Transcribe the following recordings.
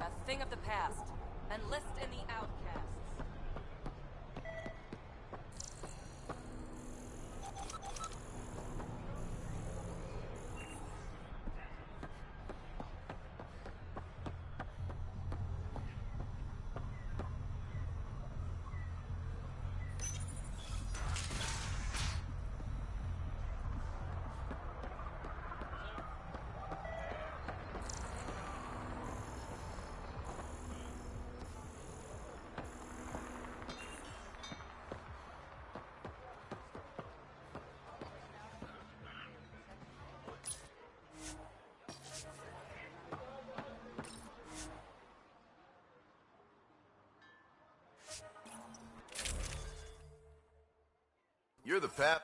A thing of the past. Enlist in the outcasts. You're the pap.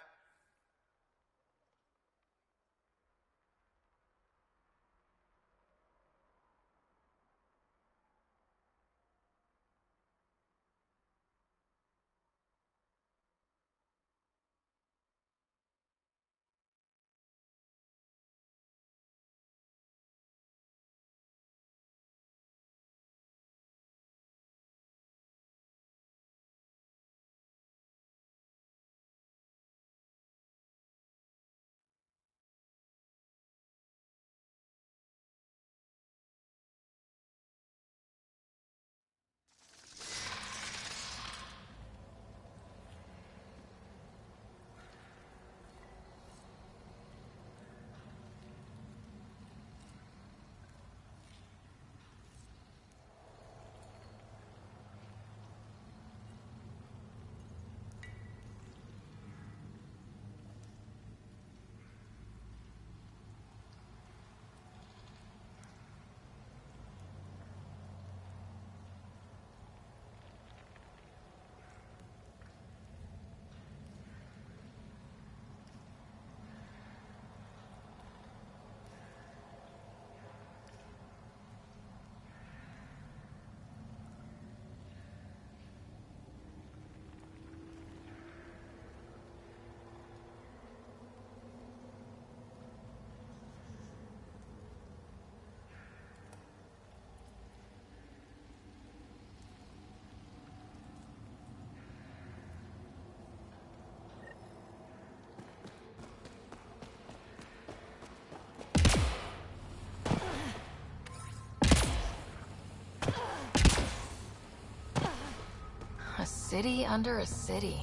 A city under a city.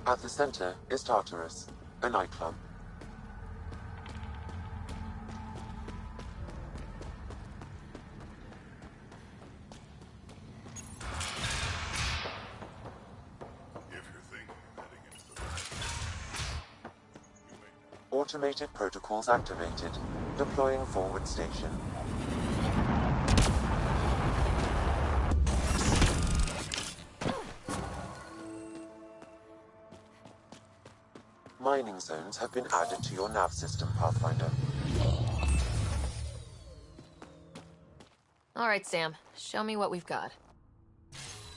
At the center is Tartarus, a nightclub. Automated protocols activated. Deploying forward station. Mining zones have been added to your nav system, Pathfinder. All right, Sam. Show me what we've got.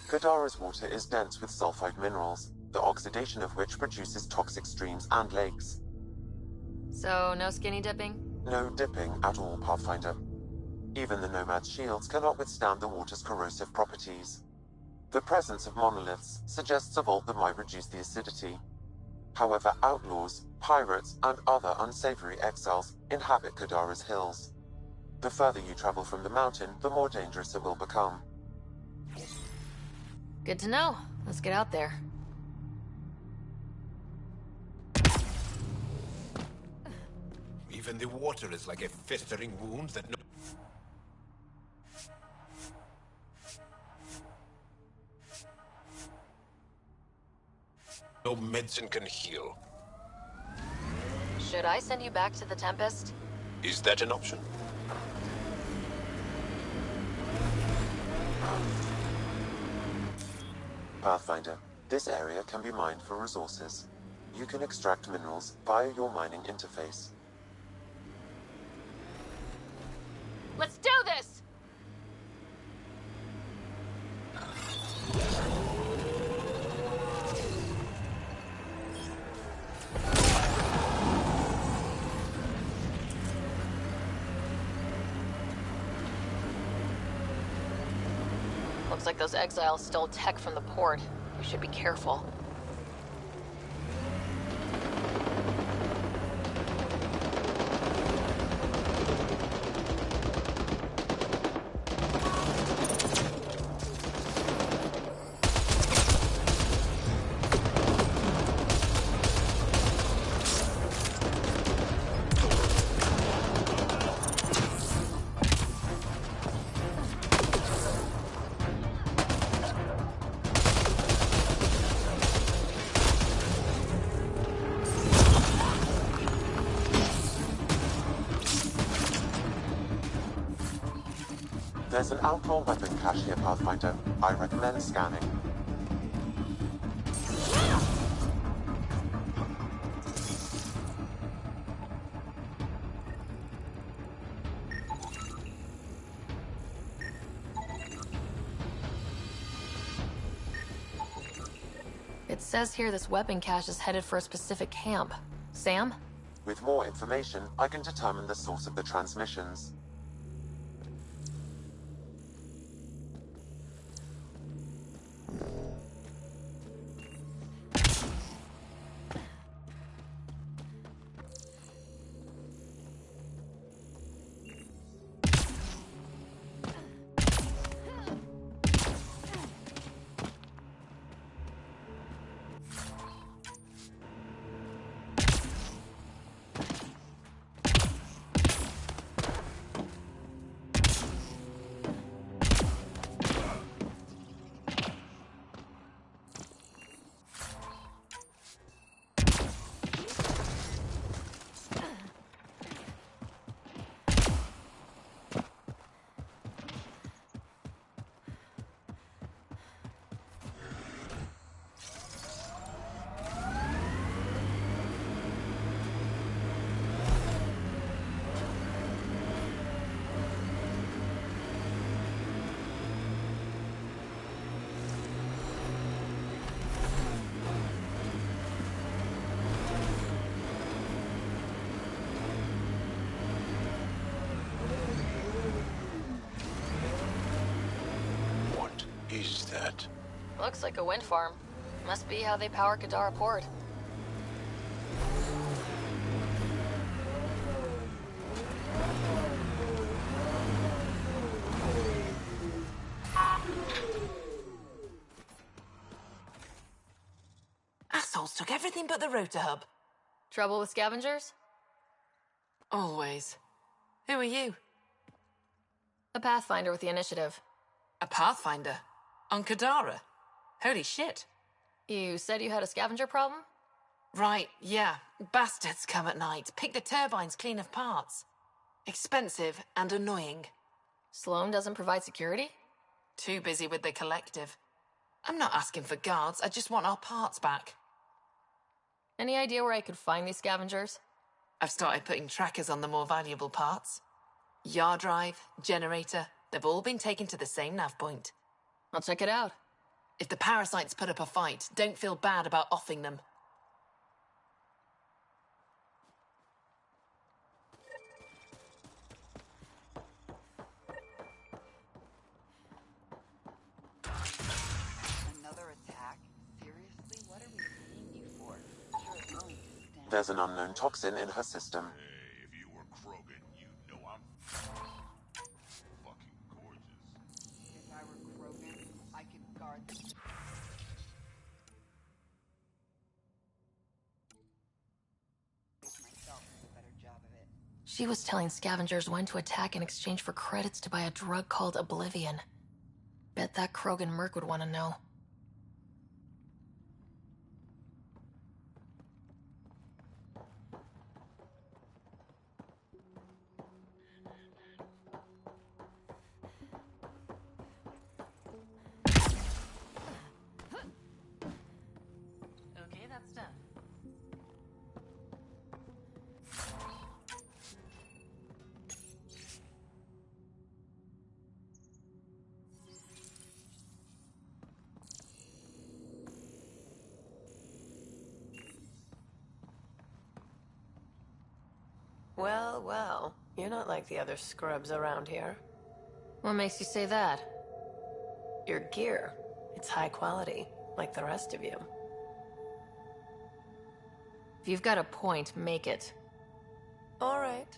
Kadara's water is dense with sulfide minerals, the oxidation of which produces toxic streams and lakes. So, no skinny dipping? No dipping at all, Pathfinder. Even the Nomad's shields cannot withstand the water's corrosive properties. The presence of monoliths suggests a vault that might reduce the acidity. However, outlaws, pirates, and other unsavory exiles inhabit Kadara's hills. The further you travel from the mountain, the more dangerous it will become. Good to know. Let's get out there. Even the water is like a festering wound that no medicine can heal. Should I send you back to the Tempest? Is that an option? Pathfinder, this area can be mined for resources. You can extract minerals via your mining interface. Let's do this! Looks like those exiles stole tech from the port. We should be careful. There's an outlaw weapon cache here, Pathfinder. I recommend scanning. It says here this weapon cache is headed for a specific camp. Sam? With more information, I can determine the source of the transmissions. Is that? Looks like a wind farm. Must be how they power Kadara Port. Assholes took everything but the rotor hub. Trouble with scavengers? Always. Who are you? A Pathfinder with the initiative. A Pathfinder? On Kadara? Holy shit. You said you had a scavenger problem? Right, yeah. Bastards come at night, pick the turbines clean of parts. Expensive and annoying. Sloan doesn't provide security? Too busy with the collective. I'm not asking for guards, I just want our parts back. Any idea where I could find these scavengers? I've started putting trackers on the more valuable parts. Yard drive, generator, they've all been taken to the same nav point. I'll check it out. If the parasites put up a fight, don't feel bad about offing them. Another attack? Seriously? What are we seeing you for? Sure, it's There's an unknown toxin in her system. Hey, if you were Krogan, you'd know I'm fucking gorgeous. If I were Krogan, I could guard the... myself do a better job of it. She was telling scavengers when to attack in exchange for credits to buy a drug called Oblivion. Bet that Krogan merc would want to know. Okay, that's done. Well, well, you're not like the other scrubs around here. What makes you say that? Your gear, it's high quality, like the rest of you. If you've got a point, make it. All right.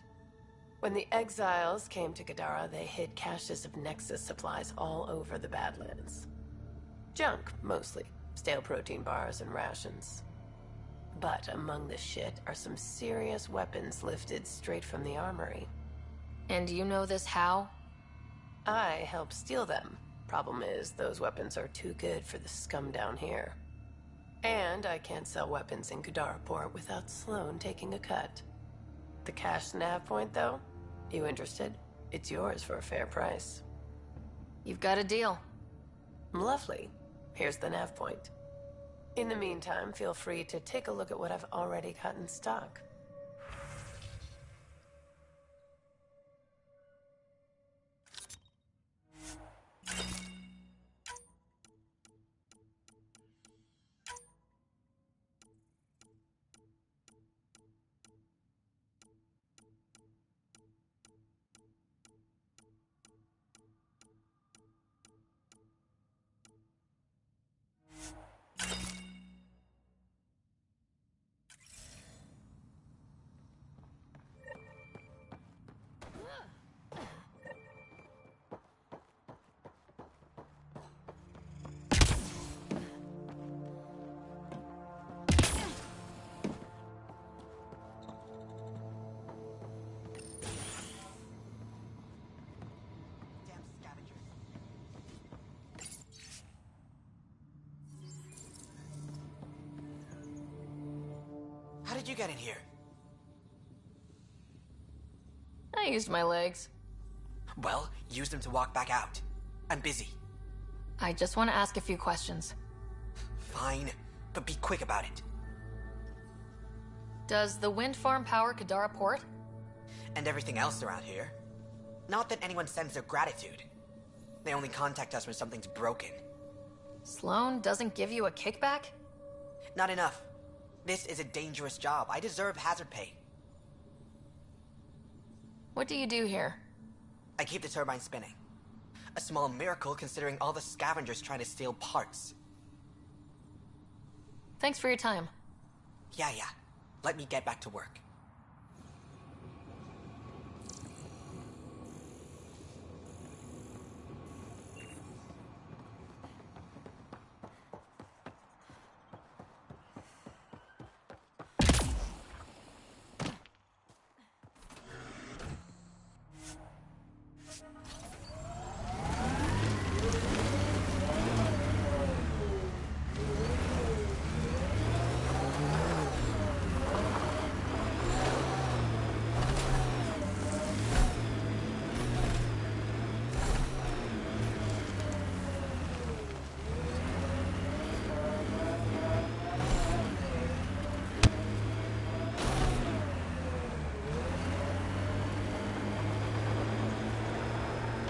When the exiles came to Gadara, they hid caches of Nexus supplies all over the Badlands. Junk, mostly. Stale protein bars and rations. But among the shit are some serious weapons lifted straight from the armory. And you know this how? I helped steal them. Problem is, those weapons are too good for the scum down here. And I can't sell weapons in Kadaraport without Sloan taking a cut. The cash nav point, though? You interested? It's yours for a fair price. You've got a deal. Lovely. Here's the nav point. In the meantime, feel free to take a look at what I've already got in stock. How did you get in here? I used my legs. Well, use them to walk back out. I'm busy. I just want to ask a few questions. Fine, but be quick about it. Does the wind farm power Kadara Port? And everything else around here. Not that anyone sends their gratitude. They only contact us when something's broken. Sloan doesn't give you a kickback? Not enough. This is a dangerous job. I deserve hazard pay. What do you do here? I keep the turbine spinning. A small miracle considering all the scavengers trying to steal parts. Thanks for your time. Yeah. Let me get back to work.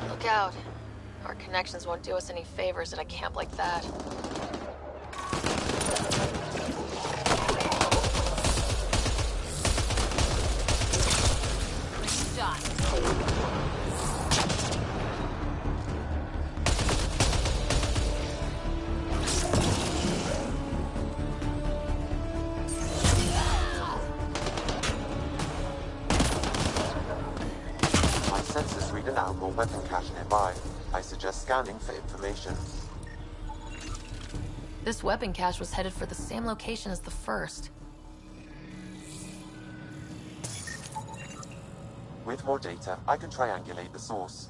Look out. Our connections won't do us any favors at a camp like that. weapon cache nearby. I suggest scanning for information. This weapon cache was headed for the same location as the first. With more data, I can triangulate the source.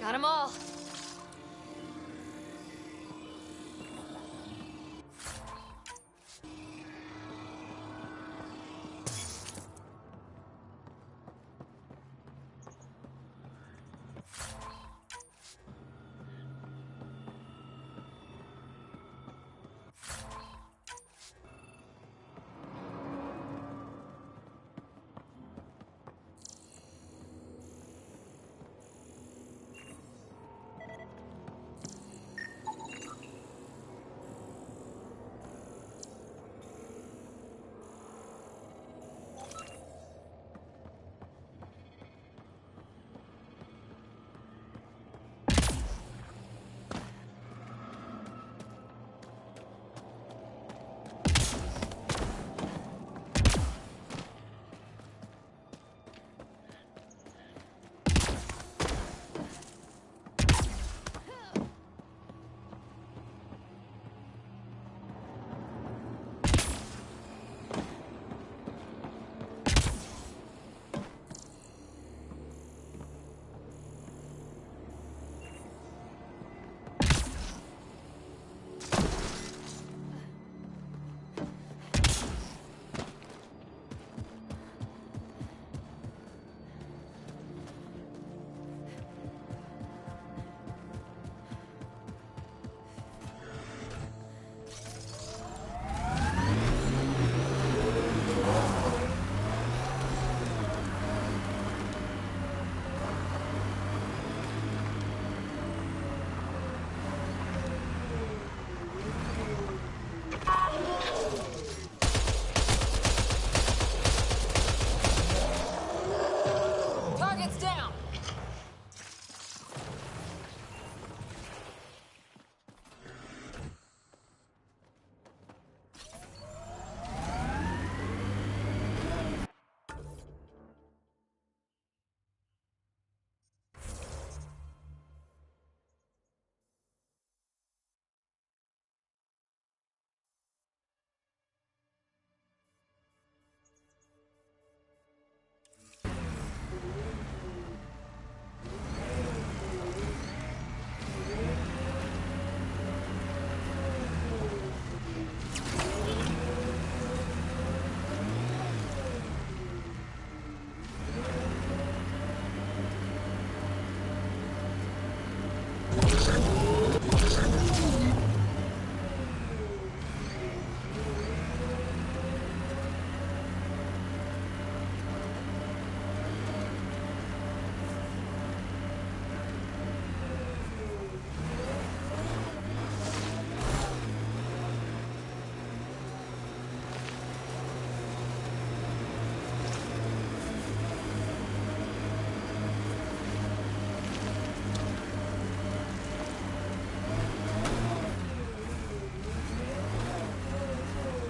Got 'em all.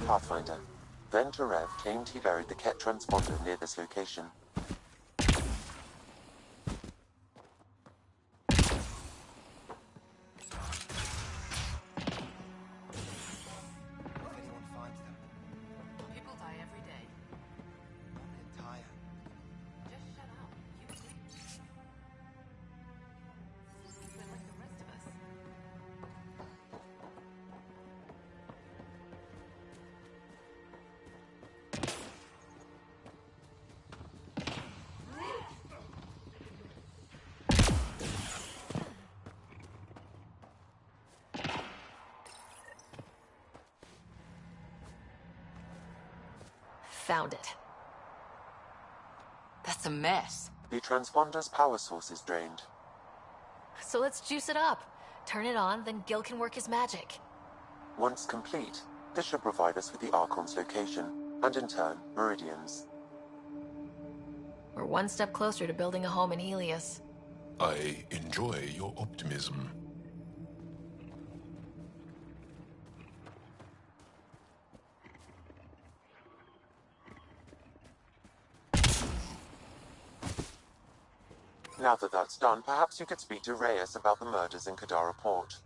Pathfinder. Then Tarev claimed he buried the Ket transponder near this location. If anyone finds them, People die every day. I'm tired. Just shut up. You sleep. They're like the rest of us. Found it. That's a mess. The transponder's power source is drained. So let's juice it up. Turn it on, then Gil can work his magic. Once complete, this should provide us with the Archon's location, and in turn, Meridian's. We're one step closer to building a home in Helios. I enjoy your optimism. Now that that's done, perhaps you could speak to Reyes about the murders in Kadara Port.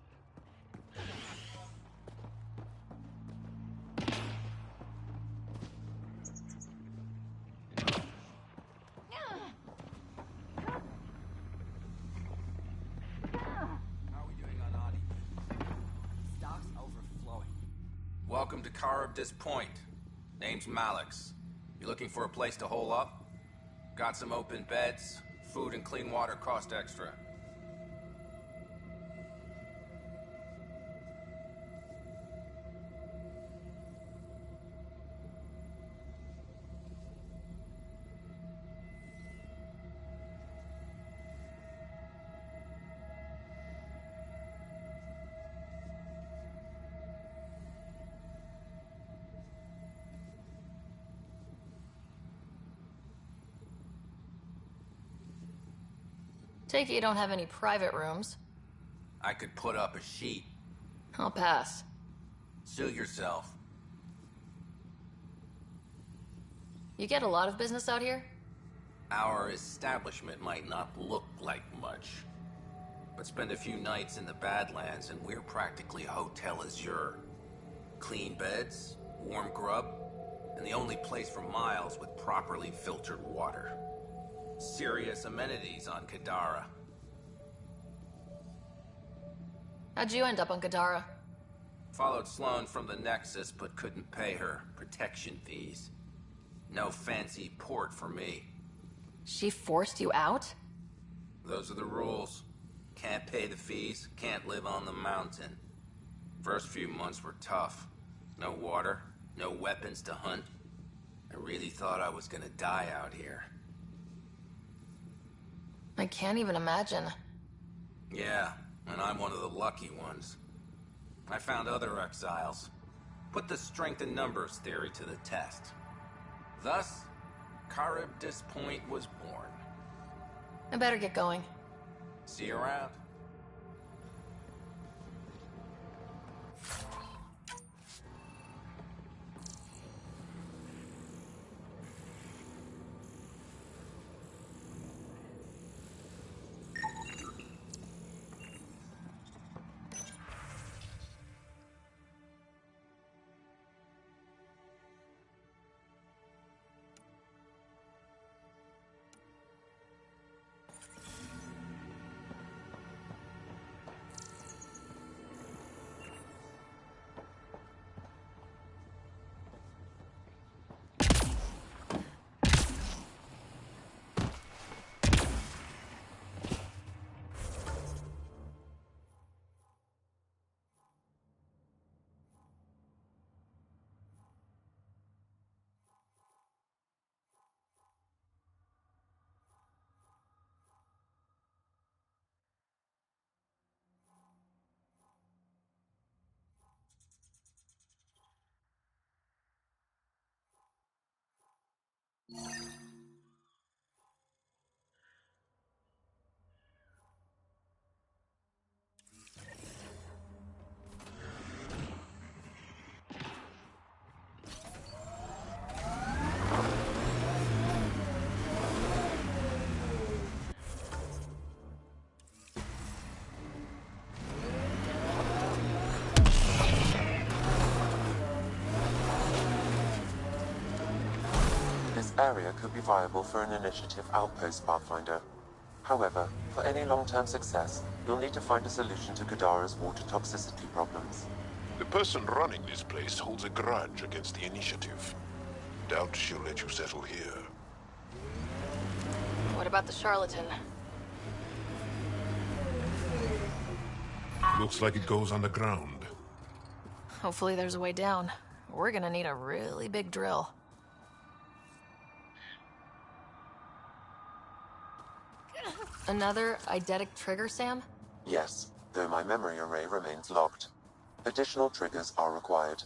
How are we doing on Adi? Stock's overflowing. Welcome to Caribdis Point. Name's Malix. You looking for a place to hole up? Got some open beds. Food and clean water cost extra. Take it you don't have any private rooms. I could put up a sheet. I'll pass. Suit yourself. You get a lot of business out here? Our establishment might not look like much, but spend a few nights in the Badlands and we're practically Hotel Azure. Clean beds, warm grub, and the only place for miles with properly filtered water. Serious amenities on Kadara. How'd you end up on Gadara? Followed Sloan from the Nexus, but couldn't pay her protection fees. No fancy port for me. She forced you out? Those are the rules. Can't pay the fees, can't live on the mountain. First few months were tough. No water, no weapons to hunt. I really thought I was gonna die out here. I can't even imagine. Yeah, and I'm one of the lucky ones. I found other exiles. Put the strength in numbers theory to the test. Thus, Charybdis Point was born. I better get going. See you around. This area could be viable for an initiative outpost, Pathfinder. However, for any long-term success, you'll need to find a solution to Kadara's water toxicity problems. The person running this place holds a grudge against the initiative. Doubt she'll let you settle here. What about the charlatan? Looks like it goes underground. Hopefully there's a way down. We're gonna need a really big drill. Another eidetic trigger, Sam? Yes, though my memory array remains locked. Additional triggers are required.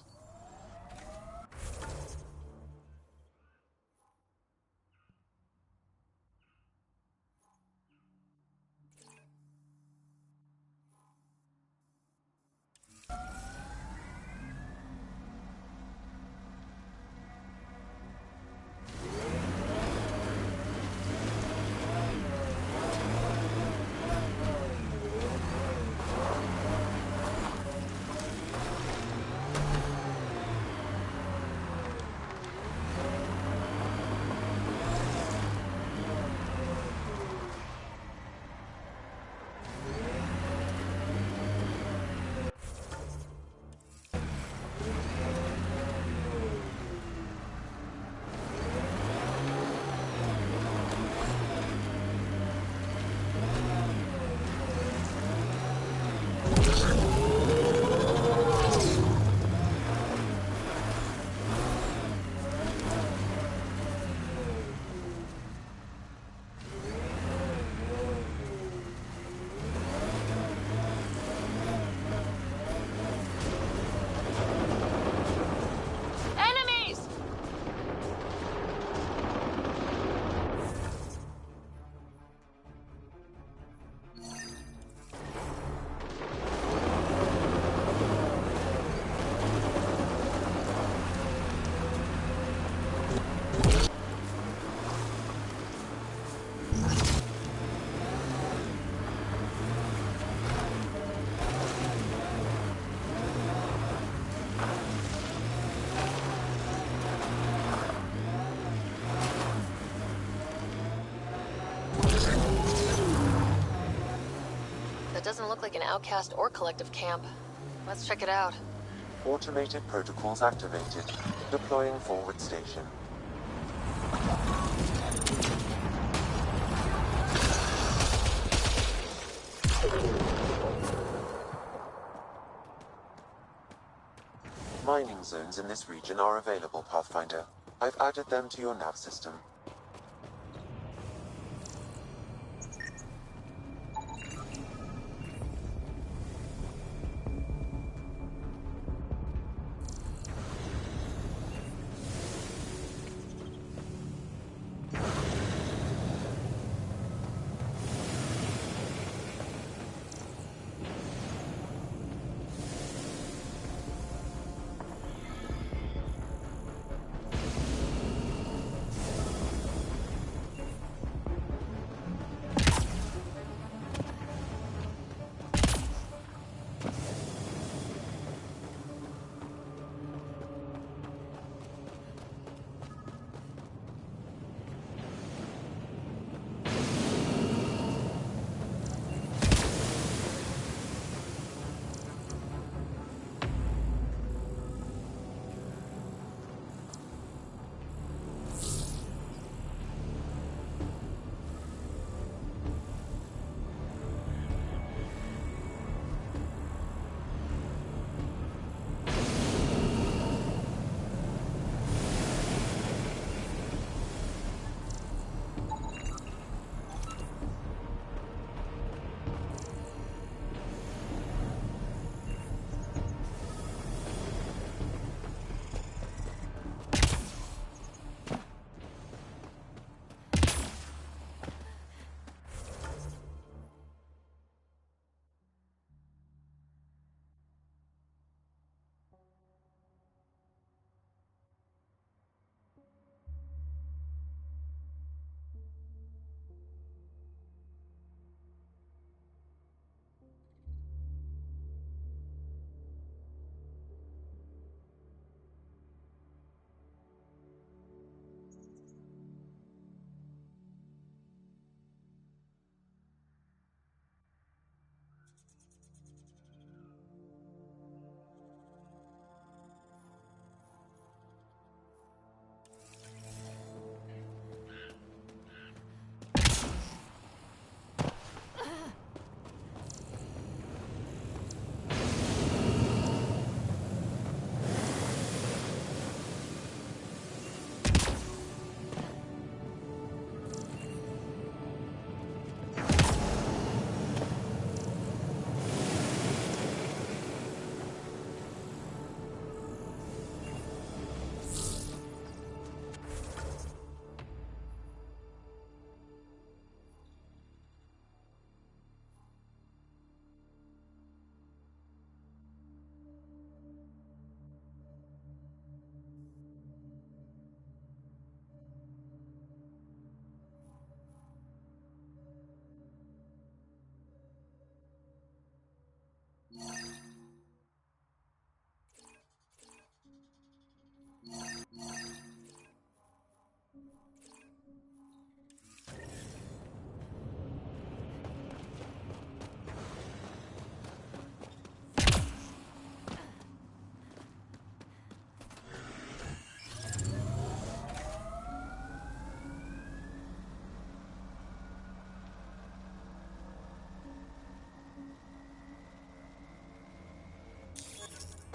Doesn't look like an outcast or collective camp. Let's check it out. Automated protocols activated. Deploying forward station. Mining zones in this region are available, Pathfinder. I've added them to your nav system.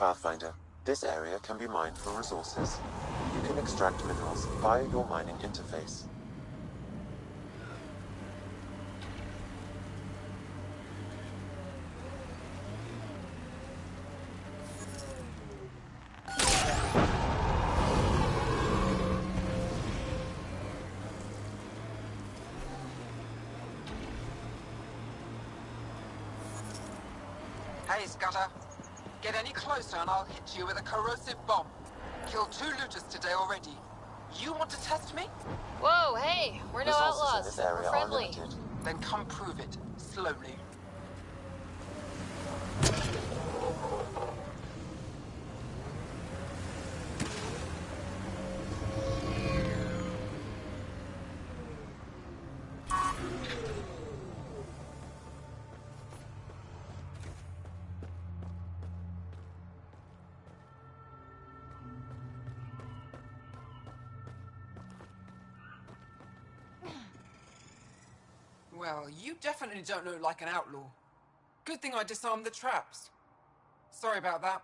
Pathfinder, this area can be mined for resources. You can extract minerals via your mining interface. Hey, Scudder. Get any closer and I'll hit you with a corrosive bomb. Killed 2 looters today already. You want to test me? Whoa, hey, we're no Resources in outlaws. this area We're are friendly. limited. Then come prove it, slowly. Well, you definitely don't look like an outlaw. Good thing I disarmed the traps. Sorry about that.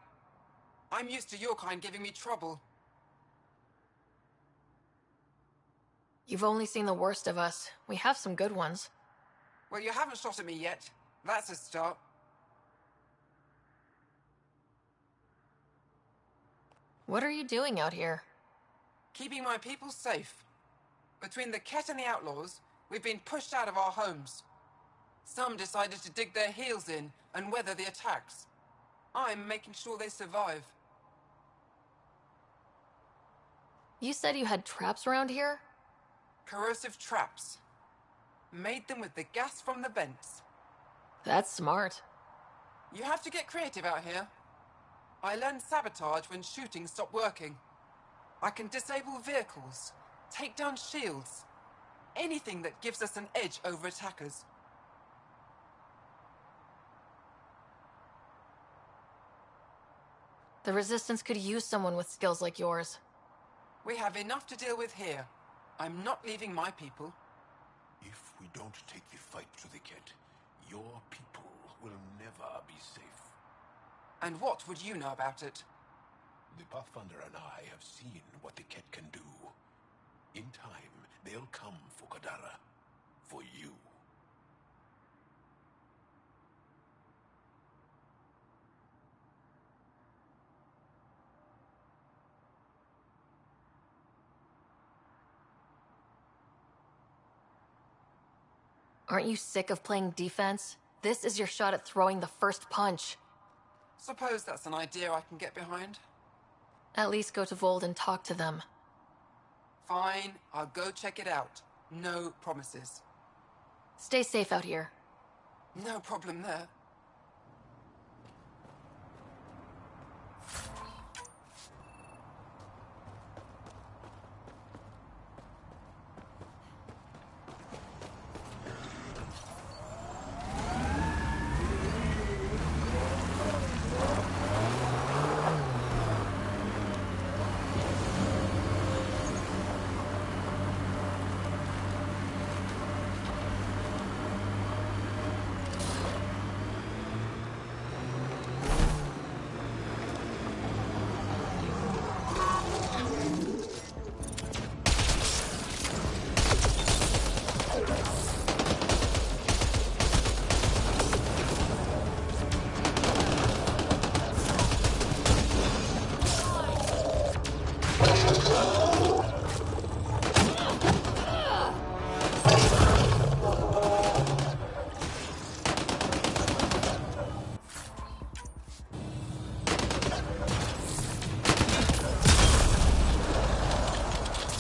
I'm used to your kind giving me trouble. You've only seen the worst of us. We have some good ones. Well, you haven't shot at me yet. That's a start. What are you doing out here? Keeping my people safe. Between the Ket and the outlaws, we've been pushed out of our homes. Some decided to dig their heels in and weather the attacks. I'm making sure they survive. You said you had traps around here? Corrosive traps. Made them with the gas from the vents. That's smart. You have to get creative out here. I learned sabotage when shooting stopped working. I can disable vehicles, take down shields, anything that gives us an edge over attackers. The Resistance could use someone with skills like yours. We have enough to deal with here. I'm not leaving my people. If we don't take the fight to the Ket, your people will never be safe. And what would you know about it? The Pathfinder and I have seen what the Ket can do. In time, they'll come for Kadara. For you. Aren't you sick of playing defense? This is your shot at throwing the first punch. Suppose that's an idea I can get behind. At least go to Vold and talk to them. Fine, I'll go check it out. No promises. Stay safe out here. No problem there.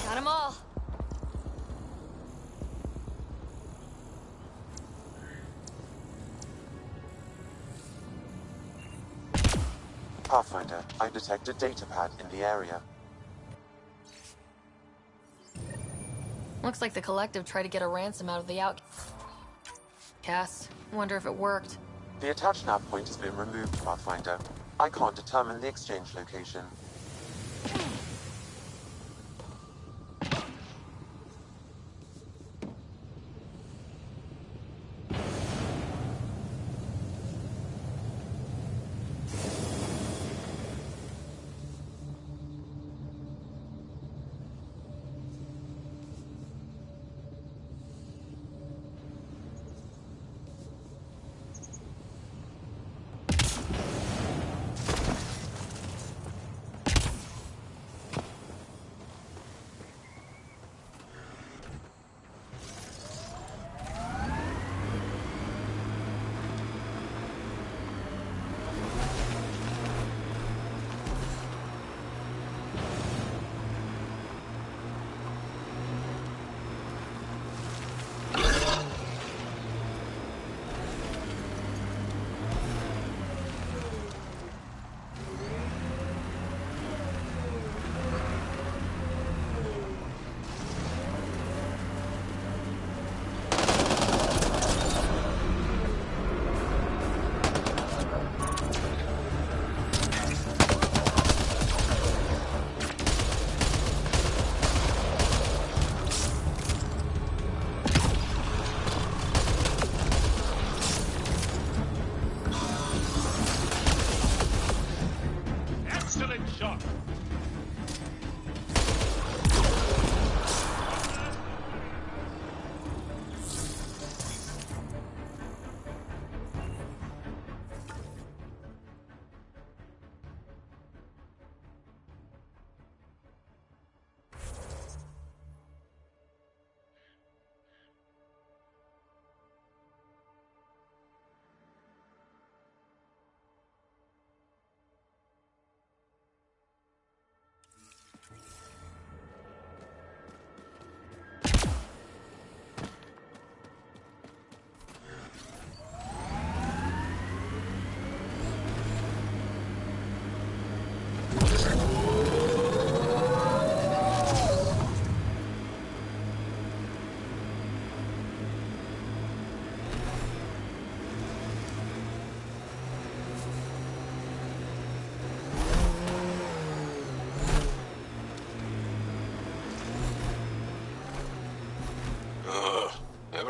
Got 'em all. Pathfinder, I detect a data pad in the area. Looks like the Collective tried to get a ransom out of the outcasts. Wonder if it worked. The attached nav point has been removed, Pathfinder. I can't determine the exchange location.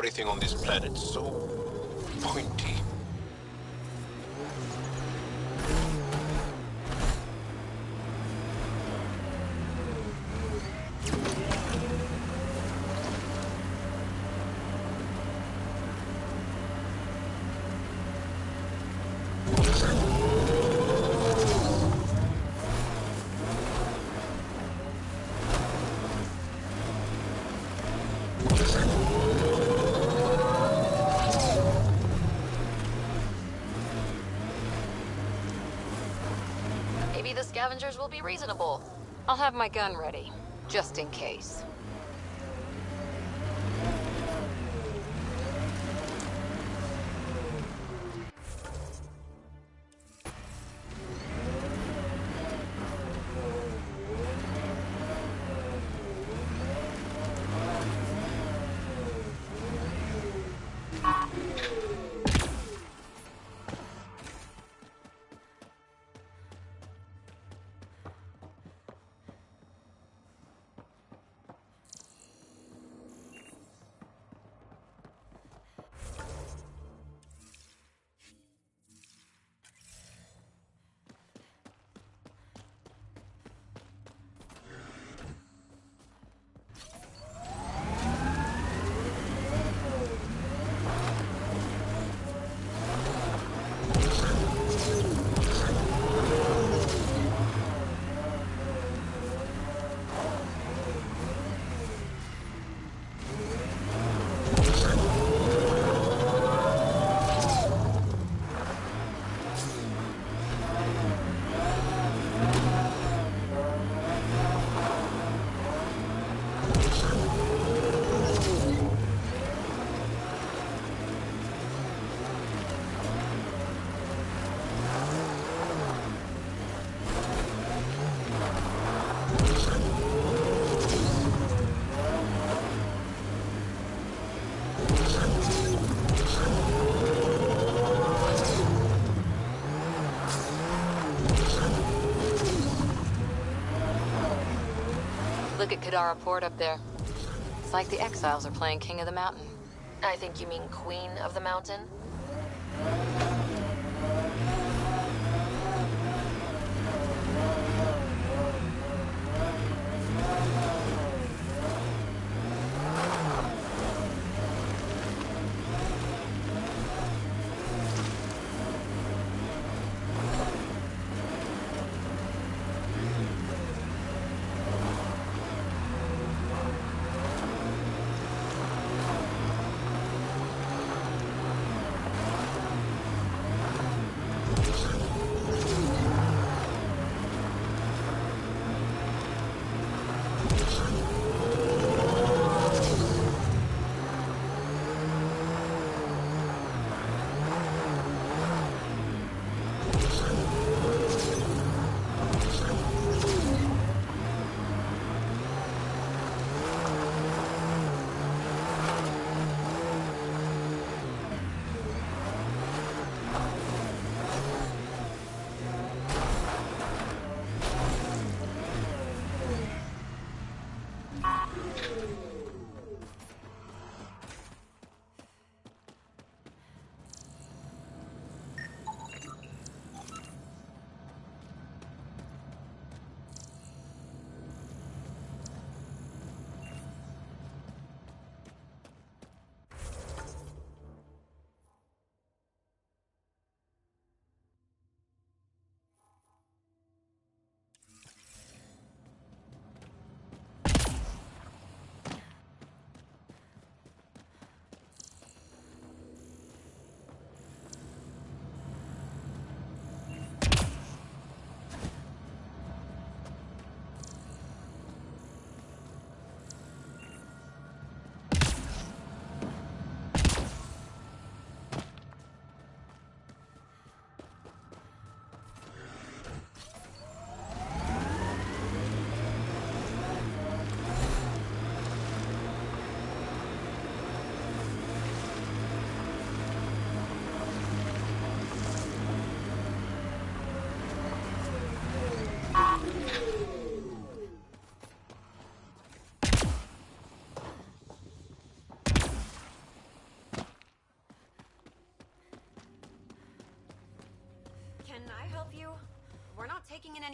everything on this planet so pointy? Maybe the scavengers will be reasonable. I'll have my gun ready, just in case. Look at Kadara Port up there. It's like the exiles are playing King of the Mountain. I think you mean Queen of the Mountain?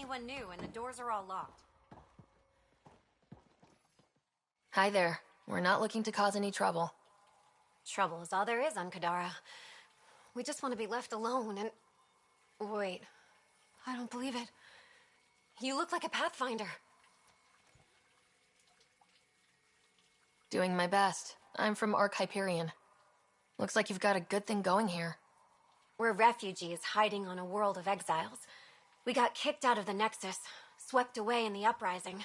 anyone new, and the doors are all locked. Hi there. We're not looking to cause any trouble. Trouble is all there is on Kadara. We just want to be left alone and... Wait. I don't believe it. You look like a Pathfinder. Doing my best. I'm from Ark Hyperion. Looks like you've got a good thing going here. We're refugees hiding on a world of exiles. We got kicked out of the Nexus, swept away in the uprising.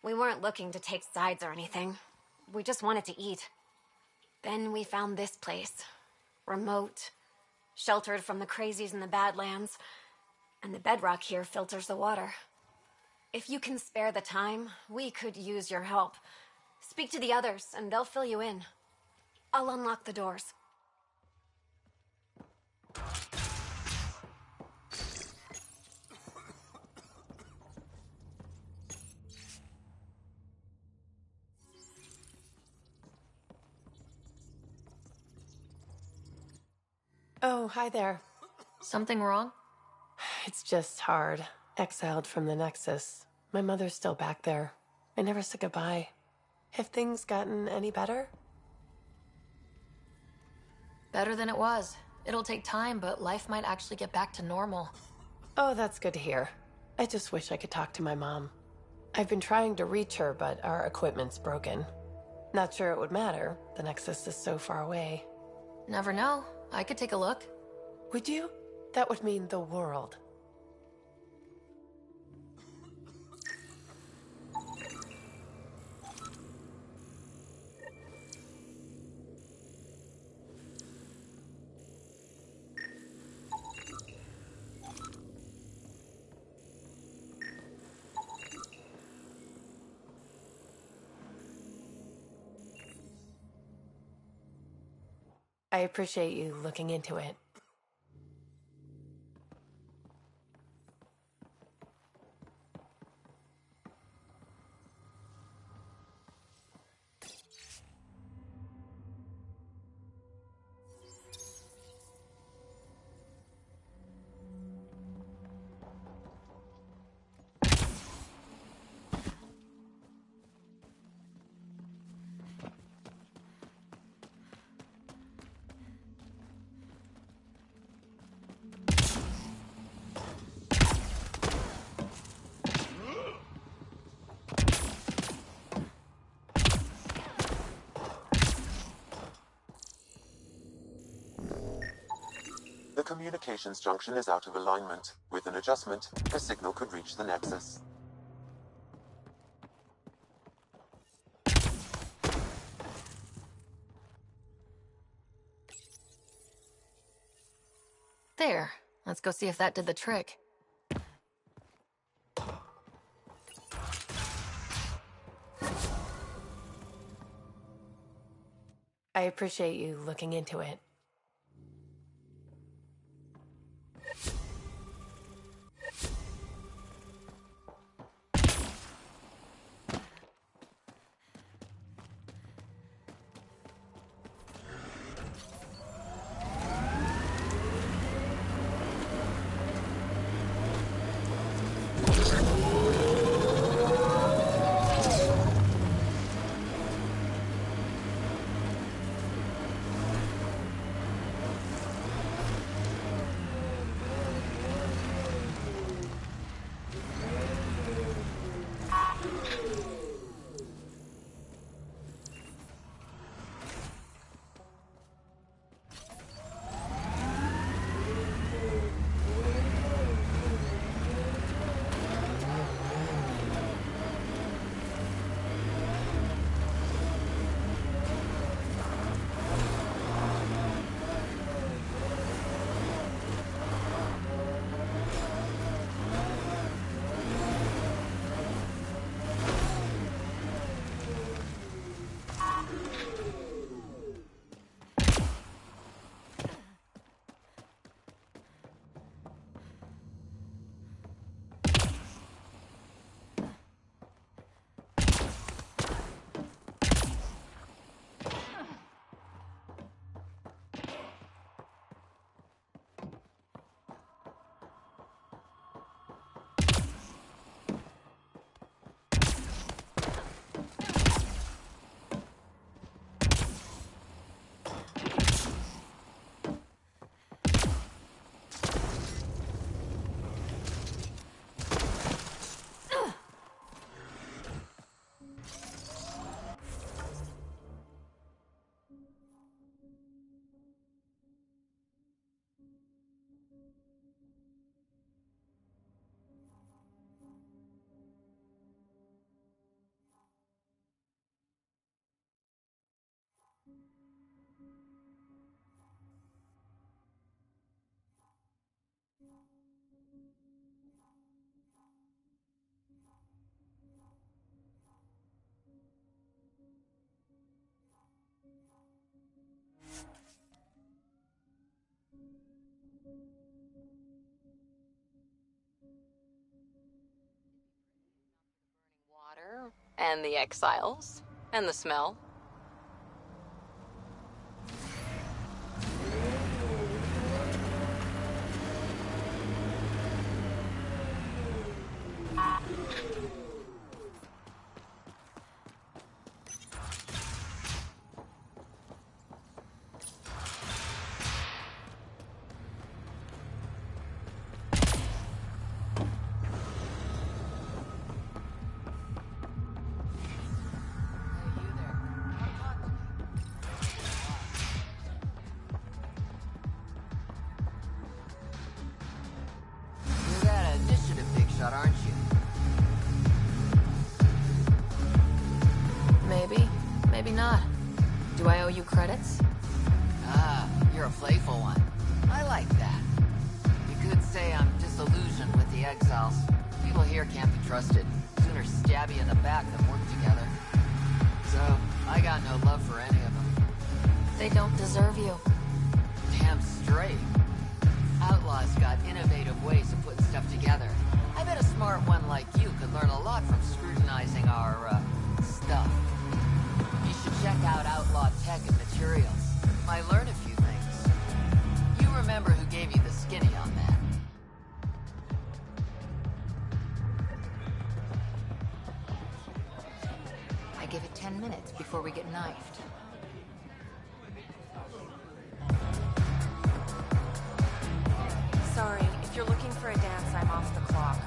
We weren't looking to take sides or anything. We just wanted to eat. Then we found this place. Remote, sheltered from the crazies in the Badlands, and the bedrock here filters the water. If you can spare the time, we could use your help. Speak to the others, and they'll fill you in. I'll unlock the doors. Oh, hi there. Something wrong? It's just hard. Exiled from the Nexus. My mother's still back there. I never said goodbye. Have things gotten any better? Better than it was. It'll take time, but life might actually get back to normal. Oh, that's good to hear. I just wish I could talk to my mom. I've been trying to reach her, but our equipment's broken. Not sure it would matter. The Nexus is so far away. Never know. I could take a look. Would you? That would mean the world. I appreciate you looking into it. The communications junction is out of alignment. With an adjustment, the signal could reach the Nexus. There. Let's go see if that did the trick. I appreciate you looking into it. And the exiles. And the smell. Aren't you? Maybe. Maybe not. Do I owe you credits? Ah, you're a playful one. I like that. You could say I'm disillusioned with the exiles. People here can't be trusted. Sooner stab you in the back than work together. So, I got no love for any of them. They don't deserve you. Damn straight. Outlaws got innovative ways of putting stuff together. I bet a smart one like you could learn a lot from scrutinizing our, stuff. You should check out Outlaw Tech and Materials. Might learn a few things. You remember who gave you the skinny on that. I give it 10 minutes before we get knifed. Sorry, if you're looking for a dance, I'm off the clock.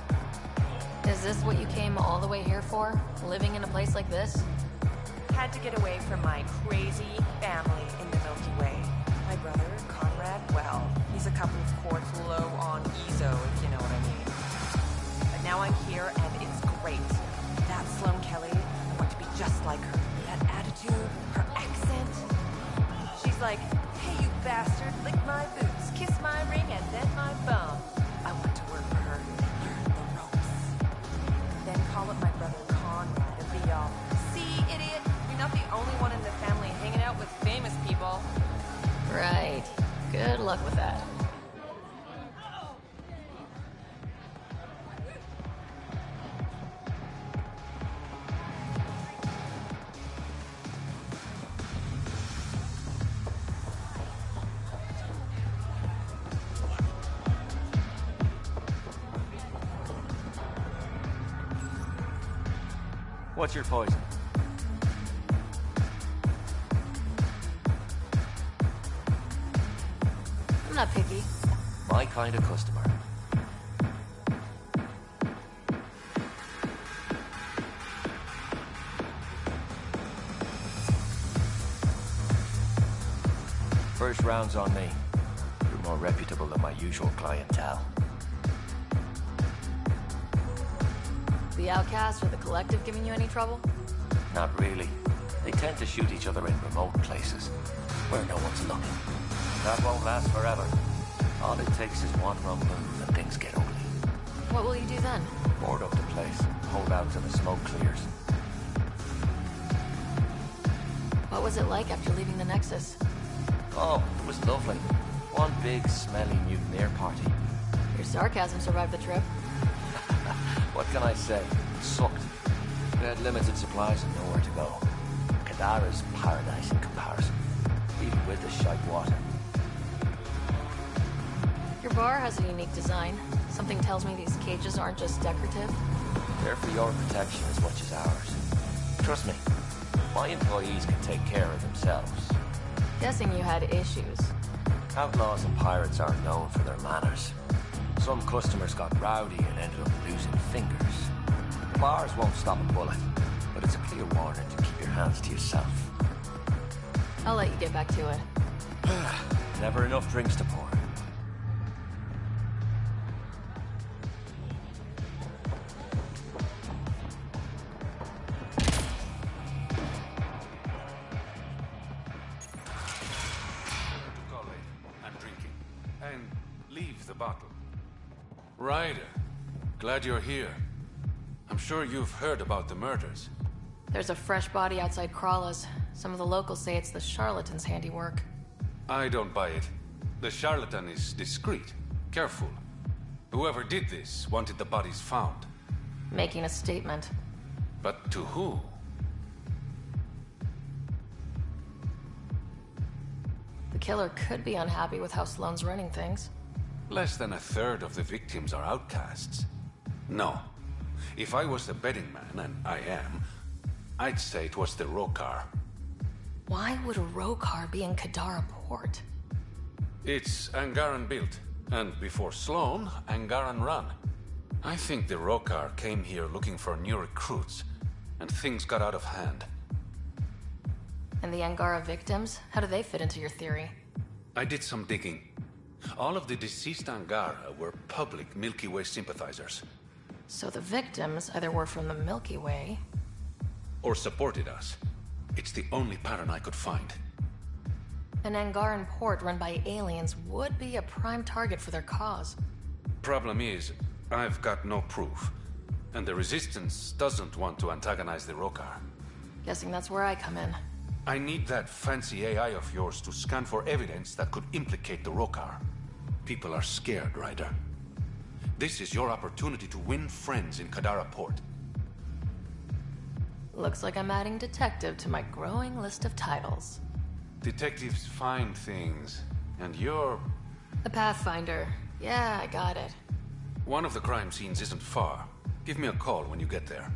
Is this what you came all the way here for? Living in a place like this? Had to get away from my crazy family in the Milky Way. My brother, Conrad, well, he's a couple of quarts low on Ezo, if you know what I mean. But now I'm here, and it's great. That Sloane Kelly, I want to be just like her. That attitude, her accent. She's like, hey, you bastard, lick my boots, kiss my ring, and then my bum. I want to work for her, learn the ropes. Then call up my brother Conrad and be all, see, idiot, you're not the only one in the family hanging out with famous people. Right. Good luck with that. What's your poison? I'm not picky. My kind of customer. First round's on me. You're more reputable than my usual clientele. The Outcast or the Collective giving you any trouble? Not really. They tend to shoot each other in remote places, where no one's looking. That won't last forever. All it takes is one wrong move and things get ugly. What will you do then? Board up the place, hold out till the smoke clears. What was it like after leaving the Nexus? Oh, it was lovely. One big, smelly mutineer party. Your sarcasm survived the trip. What can I say? It sucked. We had limited supplies and nowhere to go. Kadara's paradise in comparison, even with the shite water. Your bar has a unique design. Something tells me these cages aren't just decorative. They're for your protection as much as ours. Trust me, my employees can take care of themselves. Guessing you had issues. Outlaws and pirates aren't known for their manners. Some customers got rowdy and ended up losing fingers. Bars won't stop a bullet, but it's a clear warning to keep your hands to yourself. I'll let you get back to it. Never enough drinks to pour. And drinking. And leave the bottle. Ryder, glad you're here. I'm sure you've heard about the murders. There's a fresh body outside Krala's. Some of the locals say it's the charlatan's handiwork. I don't buy it. The charlatan is discreet, careful. Whoever did this wanted the bodies found. Making a statement. But to who? The killer could be unhappy with how Sloane's running things. Less than a third of the victims are outcasts. No. If I was the betting man, and I am, I'd say it was the Rokar. Why would a Rokar be in Kadara port? It's Angaran built, and before Sloane, Angaran run. I think the Rokar came here looking for new recruits, and things got out of hand. And the Angara victims? How do they fit into your theory? I did some digging. All of the deceased Angara were public Milky Way sympathizers. So the victims either were from the Milky Way... or supported us. It's the only pattern I could find. An Angaran port run by aliens would be a prime target for their cause. Problem is, I've got no proof. And the Resistance doesn't want to antagonize the Rokar. Guessing that's where I come in. I need that fancy AI of yours to scan for evidence that could implicate the Rokar. People are scared, Ryder. This is your opportunity to win friends in Kadara Port. Looks like I'm adding detective to my growing list of titles. Detectives find things, and you're... A Pathfinder. Yeah, I got it. One of the crime scenes isn't far. Give me a call when you get there.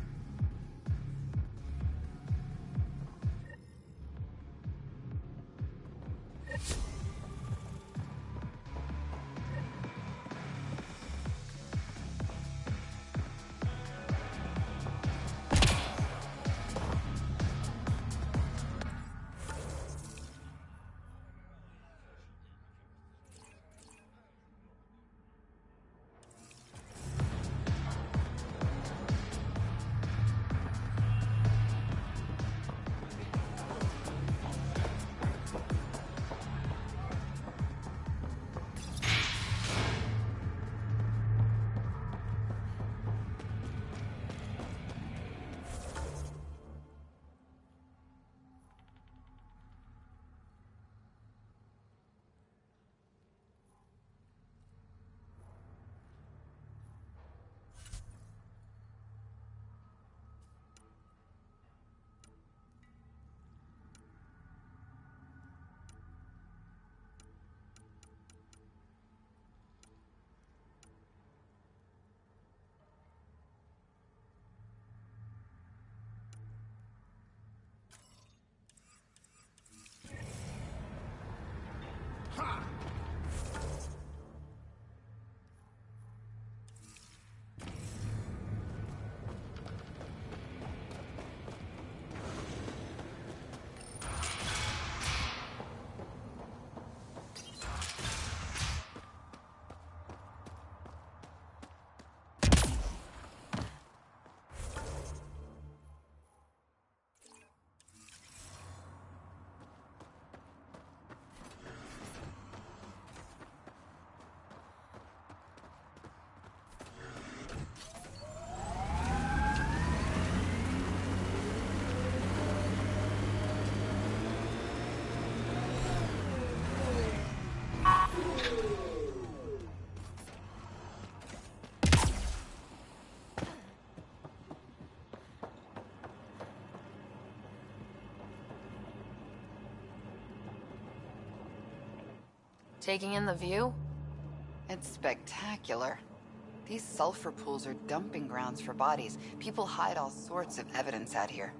Taking in the view? It's spectacular. These sulfur pools are dumping grounds for bodies. People hide all sorts of evidence out here.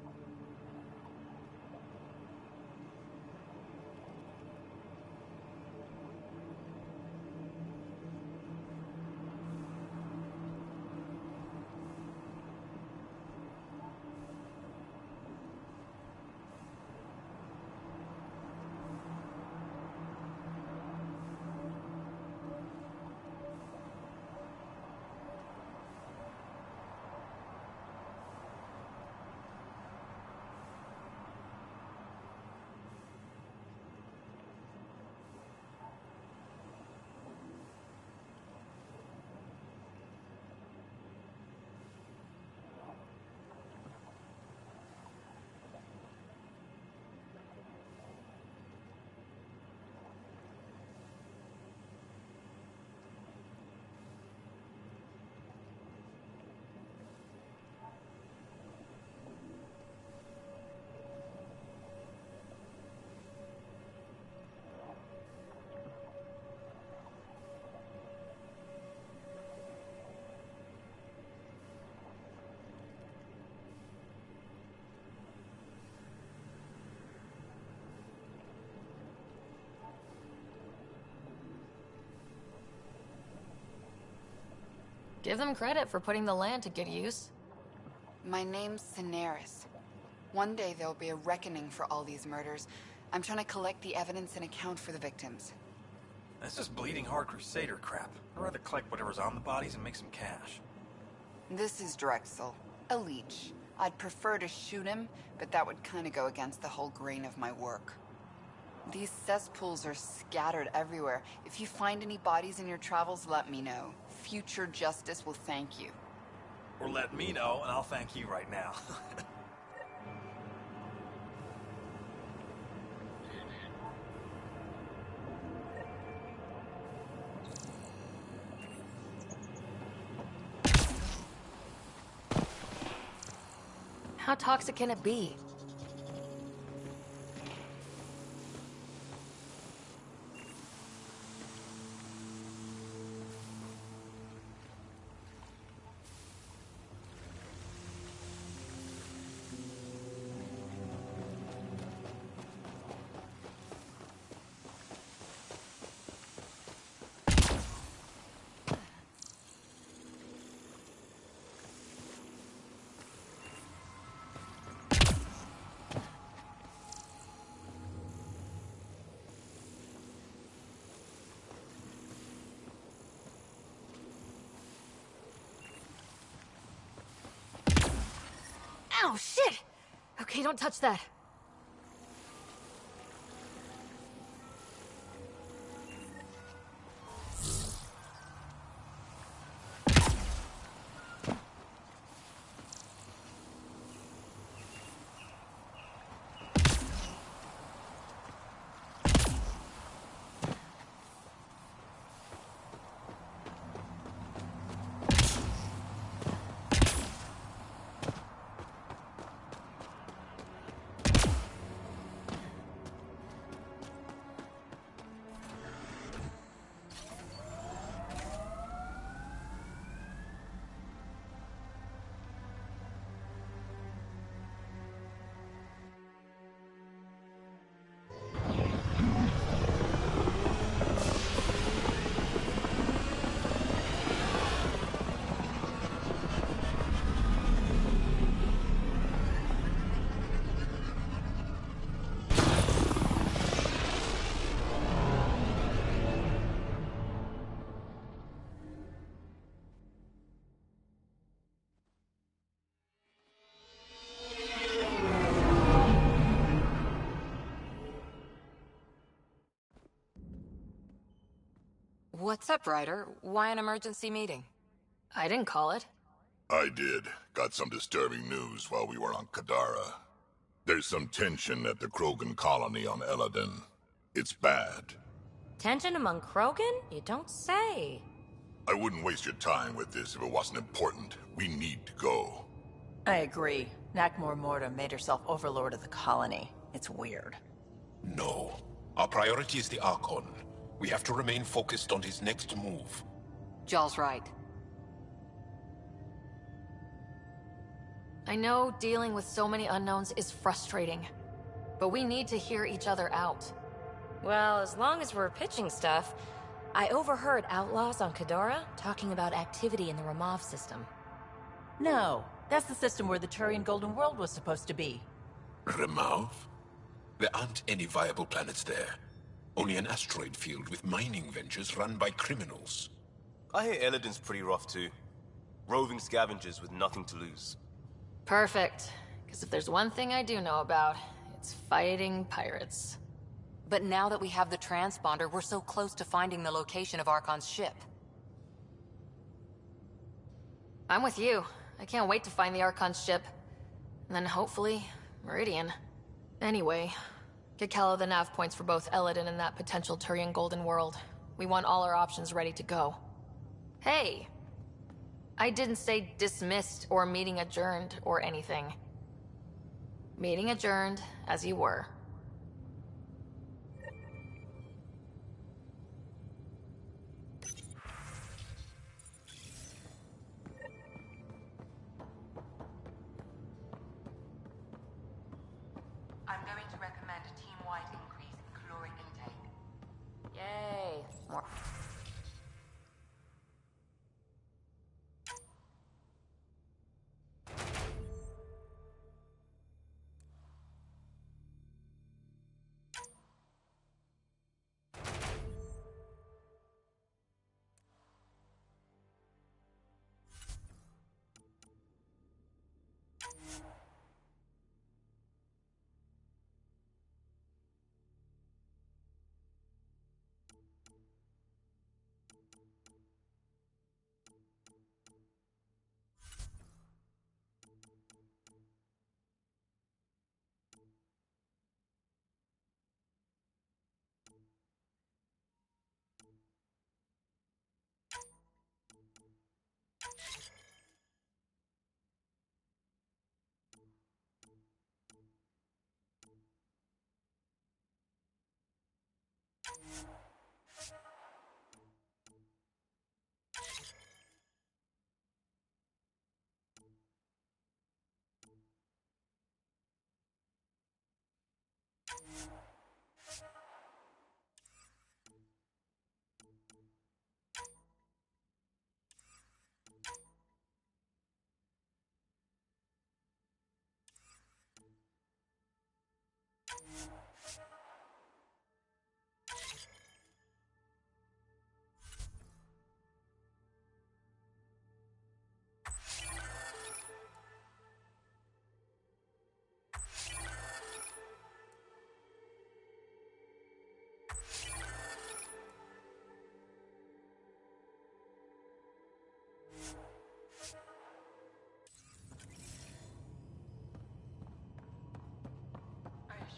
Give them credit for putting the land to good use. My name's Cineris. One day there'll be a reckoning for all these murders. I'm trying to collect the evidence and account for the victims. That's just bleeding heart crusader crap. I'd rather collect whatever's on the bodies and make some cash. This is Drexel, a leech. I'd prefer to shoot him, but that would kind of go against the whole grain of my work. These cesspools are scattered everywhere. If you find any bodies in your travels, let me know. Future justice will thank you. Or let me know, and I'll thank you right now. How toxic can it be? Ow, shit! Okay, don't touch that. What's up, Ryder? Why an emergency meeting? I didn't call it. I did. Got some disturbing news while we were on Kadara. There's some tension at the Krogan colony on Eladin. It's bad. Tension among Krogan? You don't say. I wouldn't waste your time with this if it wasn't important. We need to go. I agree. Nakmor Morta made herself overlord of the colony. It's weird. No. Our priority is the Archon. We have to remain focused on his next move. Jaal's right. I know dealing with so many unknowns is frustrating, but we need to hear each other out. Well, as long as we're pitching stuff, I overheard outlaws on Kadara talking about activity in the Ramov system. No, that's the system where the Turian Golden World was supposed to be. Ramov? There aren't any viable planets there. Only an asteroid field with mining ventures run by criminals. I hear Eladin's pretty rough too. Roving scavengers with nothing to lose. Perfect. Because if there's one thing I do know about, it's fighting pirates. But now that we have the transponder, we're so close to finding the location of Archon's ship. I'm with you. I can't wait to find the Archon's ship. And then hopefully, Meridian. Anyway, get Callow the nav points for both Eladin and that potential Turian Golden World. We want all our options ready to go. Hey! I didn't say dismissed or meeting adjourned or anything. Meeting adjourned, as you were. I'm going to recommend a team-wide increase in caloric intake. Yay. More.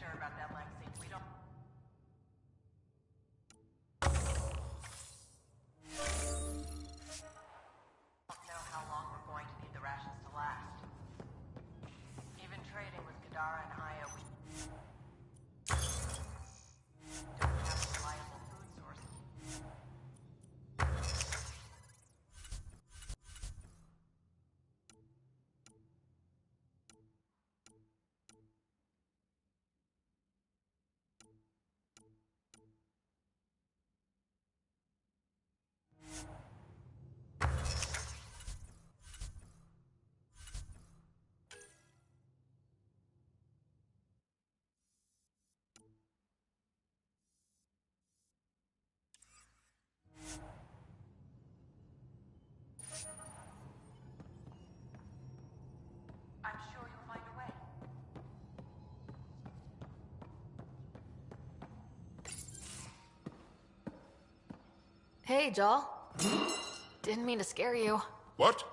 sure about that, Lexi. We don't know how long we're going to need the rations to last. Even trading with Kadara and Aya, we don't have a reliable food source. I'm sure you'll find a way. Hey, Joel. Didn't mean to scare you. What?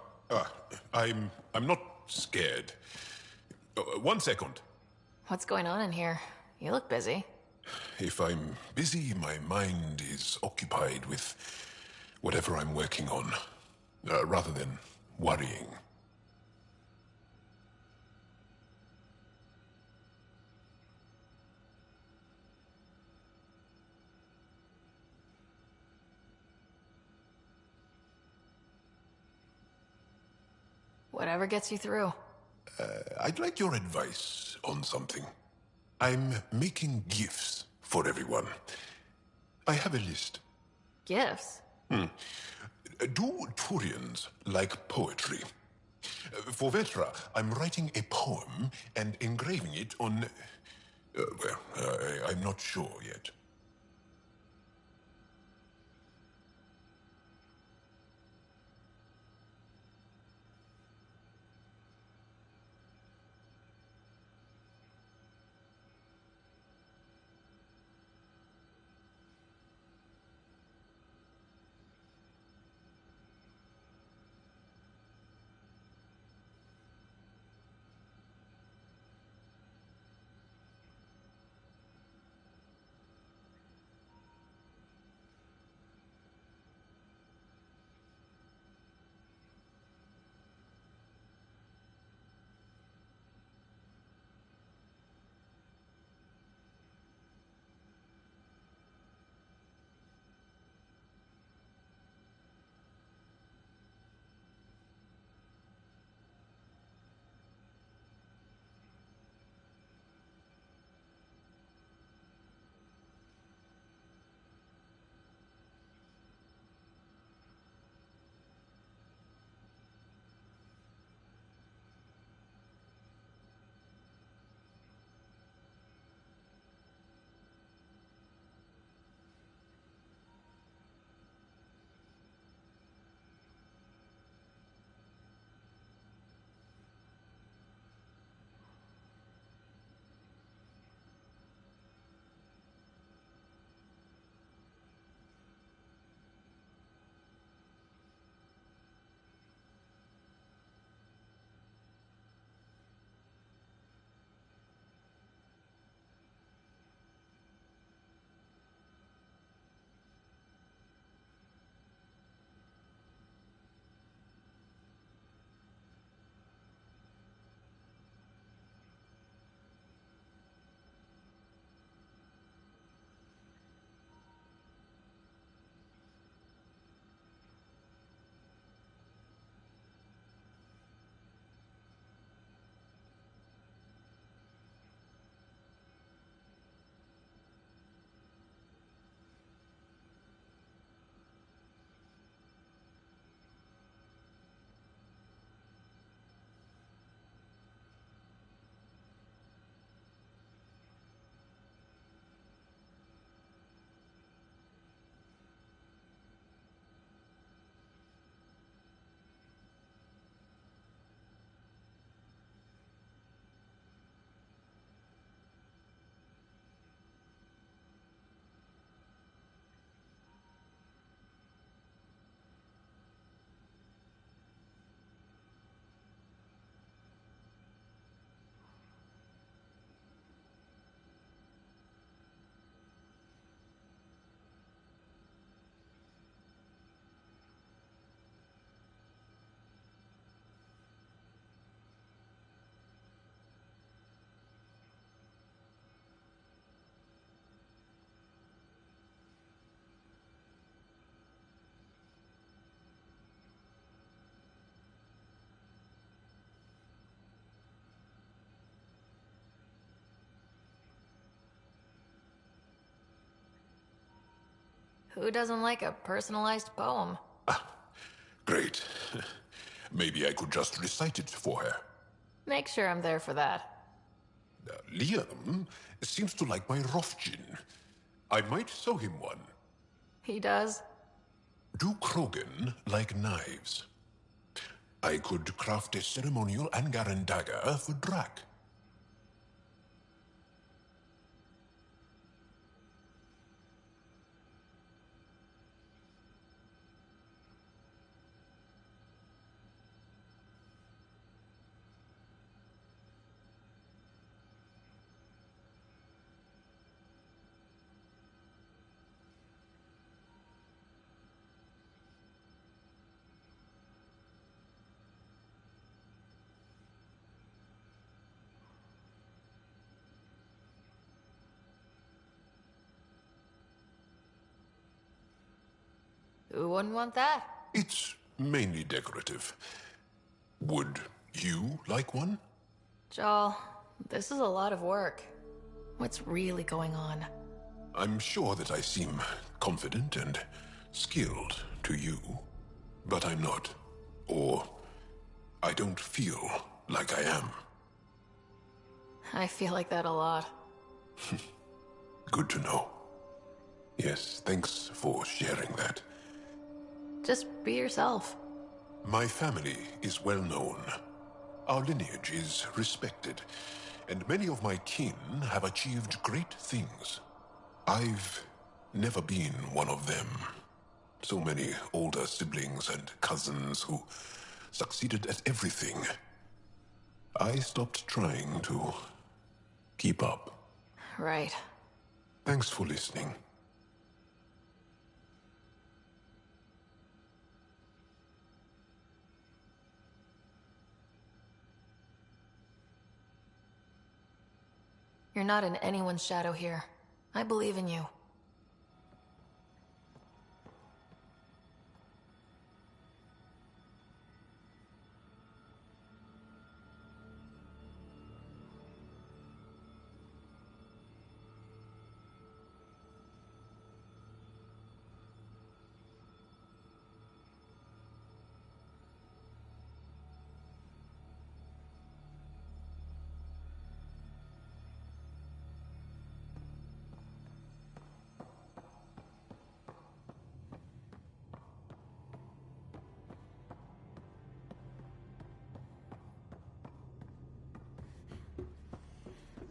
I'm not scared. One second. What's going on in here? You look busy. If I'm busy, my mind is occupied with whatever I'm working on, rather than worrying. Whatever gets you through. I'd like your advice on something. I'm making gifts for everyone. I have a list. Gifts? Do Turians like poetry? For Vetra, I'm writing a poem and engraving it on... I'm not sure yet. Who doesn't like a personalized poem? Great. Maybe I could just recite it for her. Make sure I'm there for that. Liam seems to like my Rofgin. I might sew him one. He does? Do Krogan like knives? I could craft a ceremonial Angaran dagger for Drac. Who wouldn't want that? It's mainly decorative. Would you like one? Joel, this is a lot of work. What's really going on? I'm sure that I seem confident and skilled to you, but I'm not. Or I don't feel like I am. I feel like that a lot. Good to know. Yes, thanks for sharing that. Just be yourself. My family is well known. Our lineage is respected, and many of my kin have achieved great things. I've never been one of them. So many older siblings and cousins who succeeded at everything. I stopped trying to keep up. Right. Thanks for listening. You're not in anyone's shadow here. I believe in you.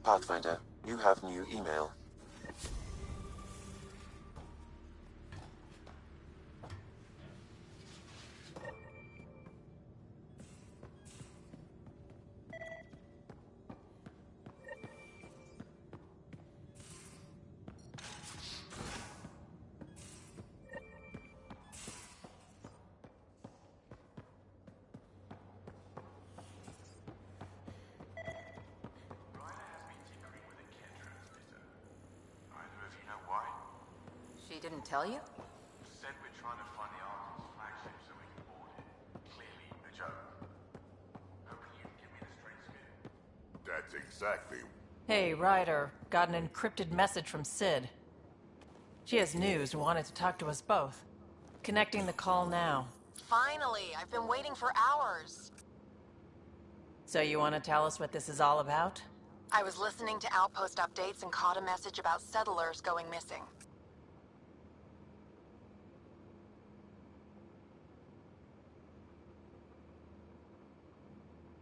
Pathfinder, you have new email. She didn't tell you? Said we're trying to find the Archon's flagship so we can board it. Clearly a joke. Hoping you can give me the straight scoop. That's exactly... Hey, Ryder. Got an encrypted message from Sid. She has news and wanted to talk to us both. Connecting the call now. Finally! I've been waiting for hours. So you want to tell us what this is all about? I was listening to Outpost updates and caught a message about settlers going missing.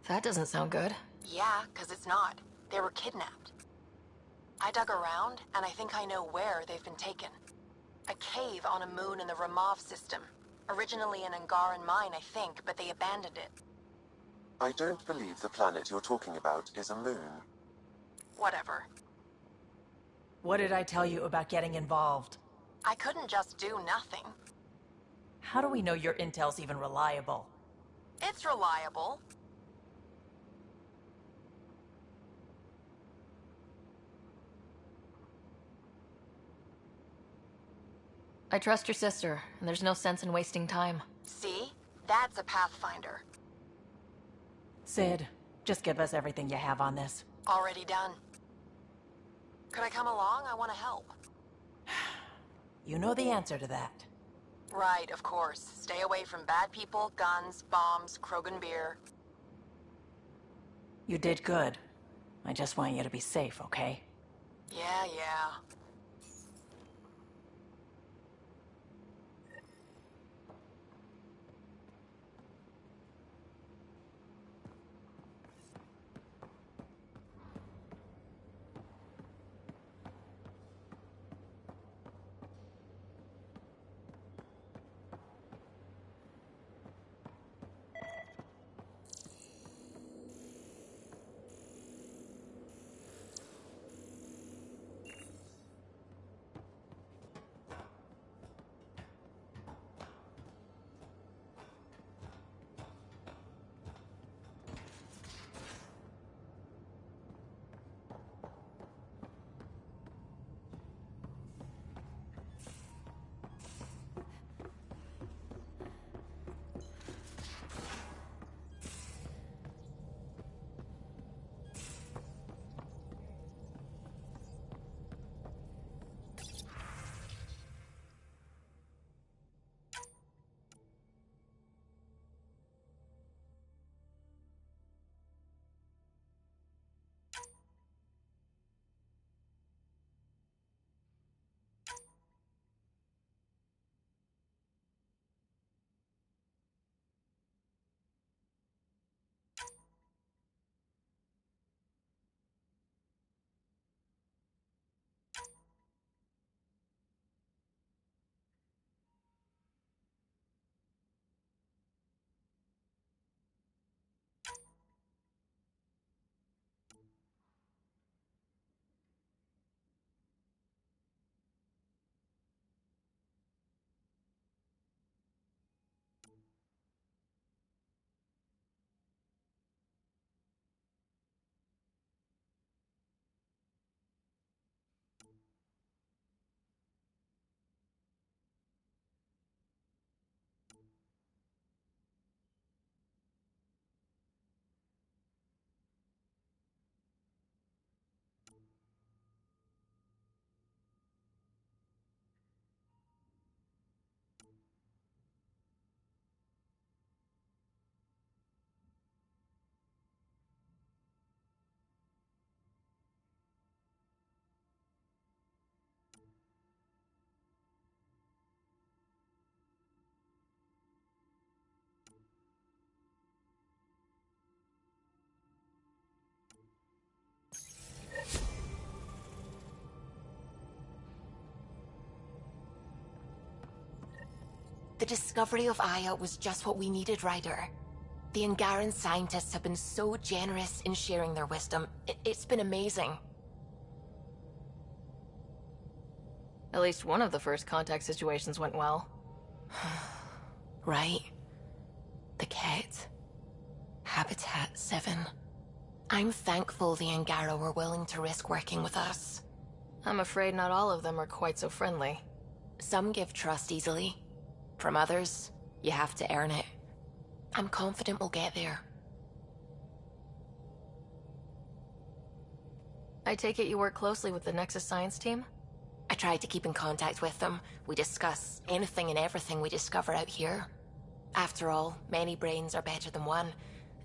That doesn't sound good. Yeah, 'cause it's not. They were kidnapped. I dug around, and I think I know where they've been taken. A cave on a moon in the Ramov system. Originally an Angaran mine, I think, but they abandoned it. I don't believe the planet you're talking about is a moon. Whatever. What did I tell you about getting involved? I couldn't just do nothing. How do we know your intel's even reliable? It's reliable. I trust your sister, and there's no sense in wasting time. See? That's a Pathfinder. Sid, just give us everything you have on this. Already done. Could I come along? I want to help. You know the answer to that. Right, of course. Stay away from bad people, guns, bombs, Krogan beer. You did good. I just want you to be safe, okay? Yeah, yeah. The discovery of Aya was just what we needed, Ryder. The Angaran scientists have been so generous in sharing their wisdom. It's been amazing. At least one of the first contact situations went well. Right? The Ket. Habitat 7. I'm thankful the Angara were willing to risk working with us. I'm afraid not all of them are quite so friendly. Some give trust easily. From others, you have to earn it. I'm confident we'll get there. I take it you work closely with the Nexus science team? I try to keep in contact with them. We discuss anything and everything we discover out here. After all, many brains are better than one,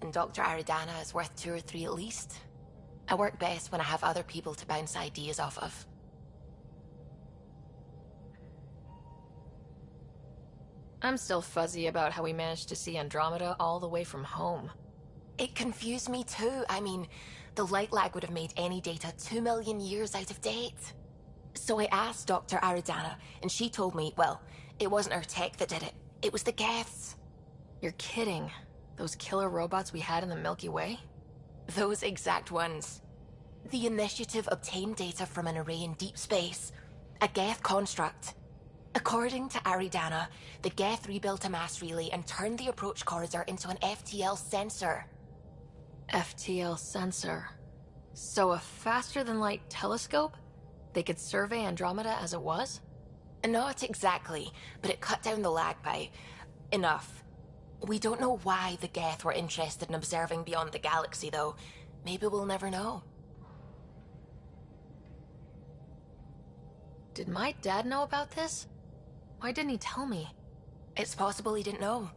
and Dr. Aridana is worth 2 or 3 at least. I work best when I have other people to bounce ideas off of. I'm still fuzzy about how we managed to see Andromeda all the way from home. It confused me too. I mean, the light lag would have made any data 2 million years out of date. So I asked Dr. Aridana, and she told me, well, it wasn't her tech that did it. It was the Geths. You're kidding. Those killer robots we had in the Milky Way? Those exact ones. The Initiative obtained data from an array in deep space. A Geth construct. According to Aridana, the Geth rebuilt a mass relay and turned the approach corridor into an FTL sensor. FTL sensor. So a faster-than-light telescope? They could survey Andromeda as it was? Not exactly, but it cut down the lag by enough. We don't know why the Geth were interested in observing beyond the galaxy, though. Maybe we'll never know. Did my dad know about this? Why didn't he tell me? It's possible he didn't know.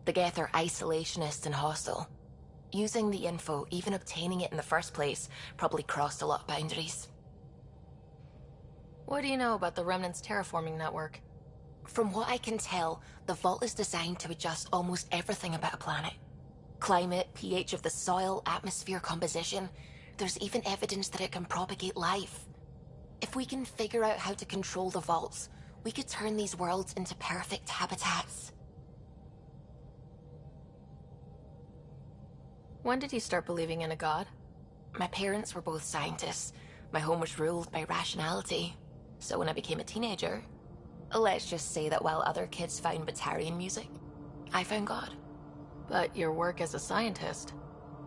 The Geth are isolationist and hostile. Using the info, even obtaining it in the first place, probably crossed a lot of boundaries. What do you know about the Remnant's terraforming network? From what I can tell, the vault is designed to adjust almost everything about a planet. Climate, pH of the soil, atmosphere composition. There's even evidence that it can propagate life. If we can figure out how to control the vaults, we could turn these worlds into perfect habitats. When did you start believing in a god? My parents were both scientists. My home was ruled by rationality. So when I became a teenager, let's just say that while other kids found Batarian music, I found God. But your work as a scientist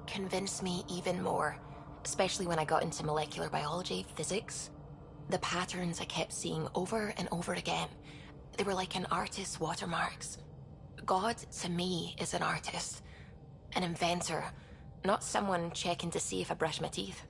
convinced me even more, especially when I got into molecular biology, physics. The patterns I kept seeing over and over again, they were like an artist's watermarks. God, to me, is an artist, an inventor, not someone checking to see if I brush my teeth.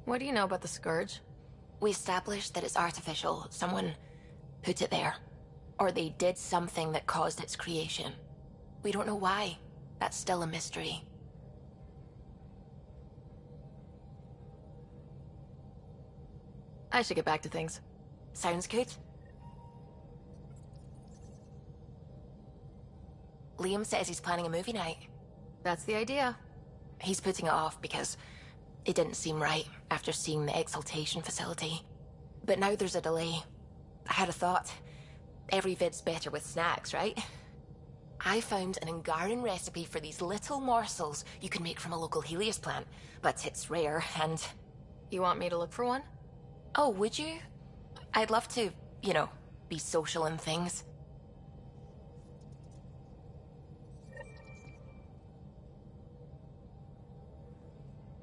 What do you know about the Scourge? We established that it's artificial. Someone put it there. Or they did something that caused its creation. We don't know why. That's still a mystery. I should get back to things. Sounds good. Liam says he's planning a movie night. That's the idea. He's putting it off because it didn't seem right after seeing the exaltation facility. But now there's a delay. I had a thought. Every vid's better with snacks, right? I found an Angaran recipe for these little morsels you can make from a local Helios plant, but it's rare and... You want me to look for one? Oh, would you? I'd love to, you know, be social and things.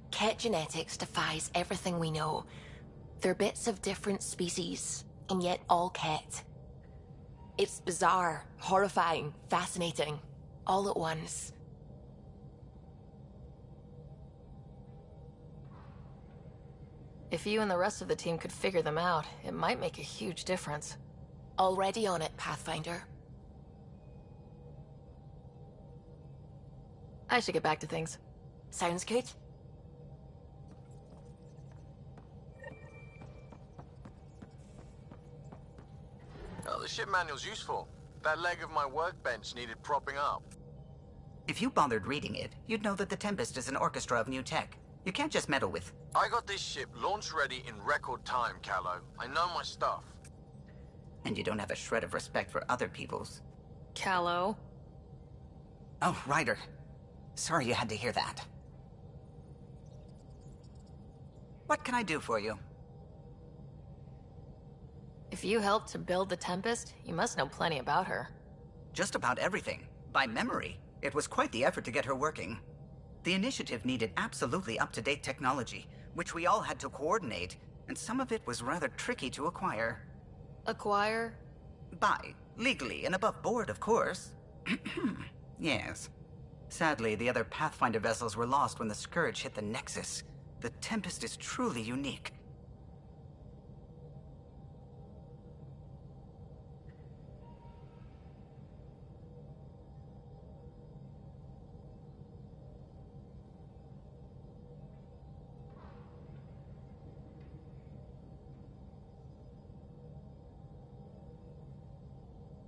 Ket genetics defies everything we know. They're bits of different species, and yet all Ket. It's bizarre, horrifying, fascinating, all at once. If you and the rest of the team could figure them out, it might make a huge difference. Already on it, Pathfinder. I should get back to things. Sounds good. Oh, the ship manual's useful. That leg of my workbench needed propping up. If you bothered reading it, you'd know that the Tempest is an orchestra of new tech. You can't just meddle with... I got this ship launch ready in record time, Callow. I know my stuff. And you don't have a shred of respect for other people's. Callow. Oh, Ryder. Sorry you had to hear that. What can I do for you? If you helped to build the Tempest, you must know plenty about her. Just about everything. By memory. It was quite the effort to get her working. The initiative needed absolutely up-to-date technology, which we all had to coordinate, and some of it was rather tricky to acquire. Acquire? Buy. Legally and above board, of course. Yes. Sadly, the other Pathfinder vessels were lost when the Scourge hit the Nexus. The Tempest is truly unique.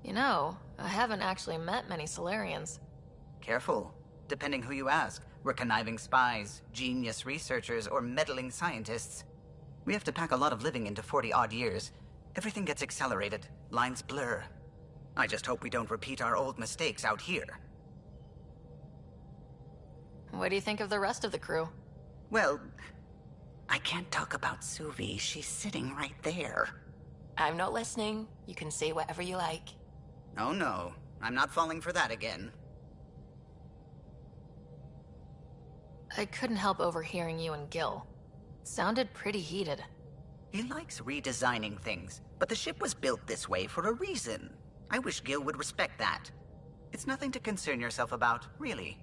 You know, I haven't actually met many Solarians. Careful. Depending who you ask, we're conniving spies, genius researchers, or meddling scientists. We have to pack a lot of living into 40-odd years. Everything gets accelerated, lines blur. I just hope we don't repeat our old mistakes out here. What do you think of the rest of the crew? Well, I can't talk about Suvi. She's sitting right there. I'm not listening. You can say whatever you like. Oh no, I'm not falling for that again. I couldn't help overhearing you and Gil. It sounded pretty heated. He likes redesigning things, but the ship was built this way for a reason. I wish Gil would respect that. It's nothing to concern yourself about, really.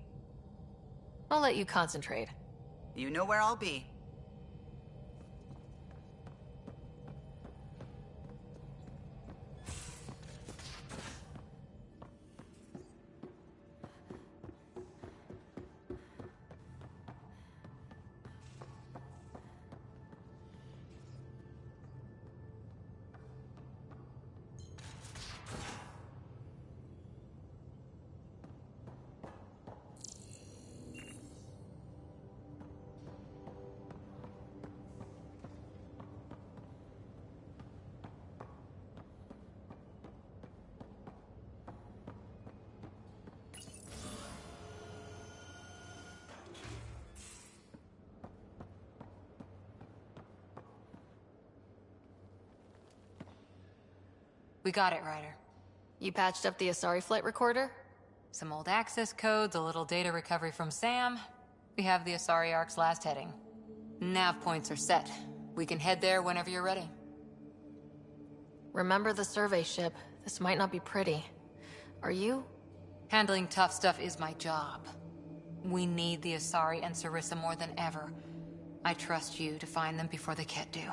I'll let you concentrate. You know where I'll be. We got it, Ryder. You patched up the Asari flight recorder? Some old access codes, a little data recovery from Sam. We have the Asari Ark's last heading. Nav points are set. We can head there whenever you're ready. Remember the survey ship. This might not be pretty. Are you? Handling tough stuff is my job. We need the Asari and Sarissa more than ever. I trust you to find them before the Ket do.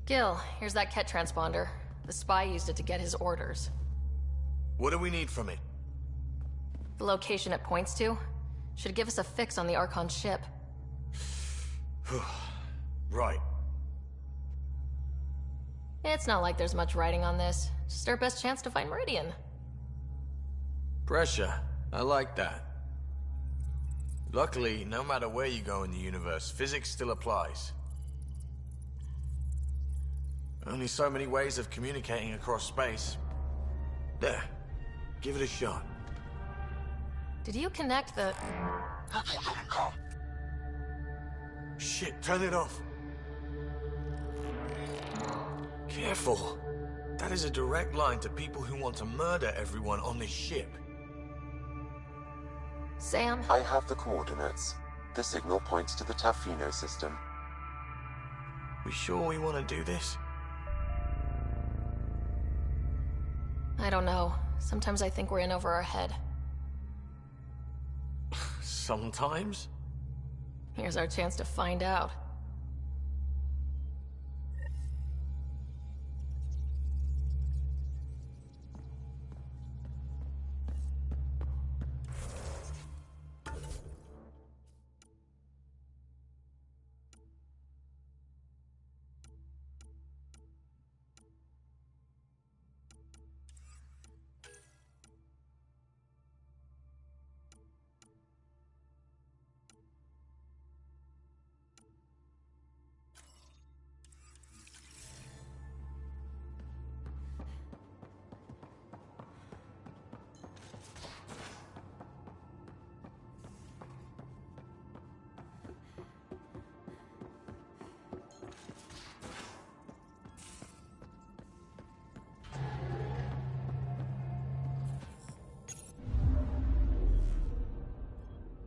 Gil, here's that Ket transponder. The spy used it to get his orders. What do we need from it? The location it points to should give us a fix on the Archon ship. Right. It's not like there's much writing on this. Just our best chance to find Meridian. Pressure. I like that. Luckily, no matter where you go in the universe, physics still applies. Only so many ways of communicating across space. There. Give it a shot. Did you connect the... That's what didn't come. Shit, turn it off. Careful. That is a direct line to people who want to murder everyone on this ship. Sam? I have the coordinates. The signal points to the Tafino system. We sure we want to do this? I don't know. Sometimes I think we're in over our head. Sometimes? Here's our chance to find out.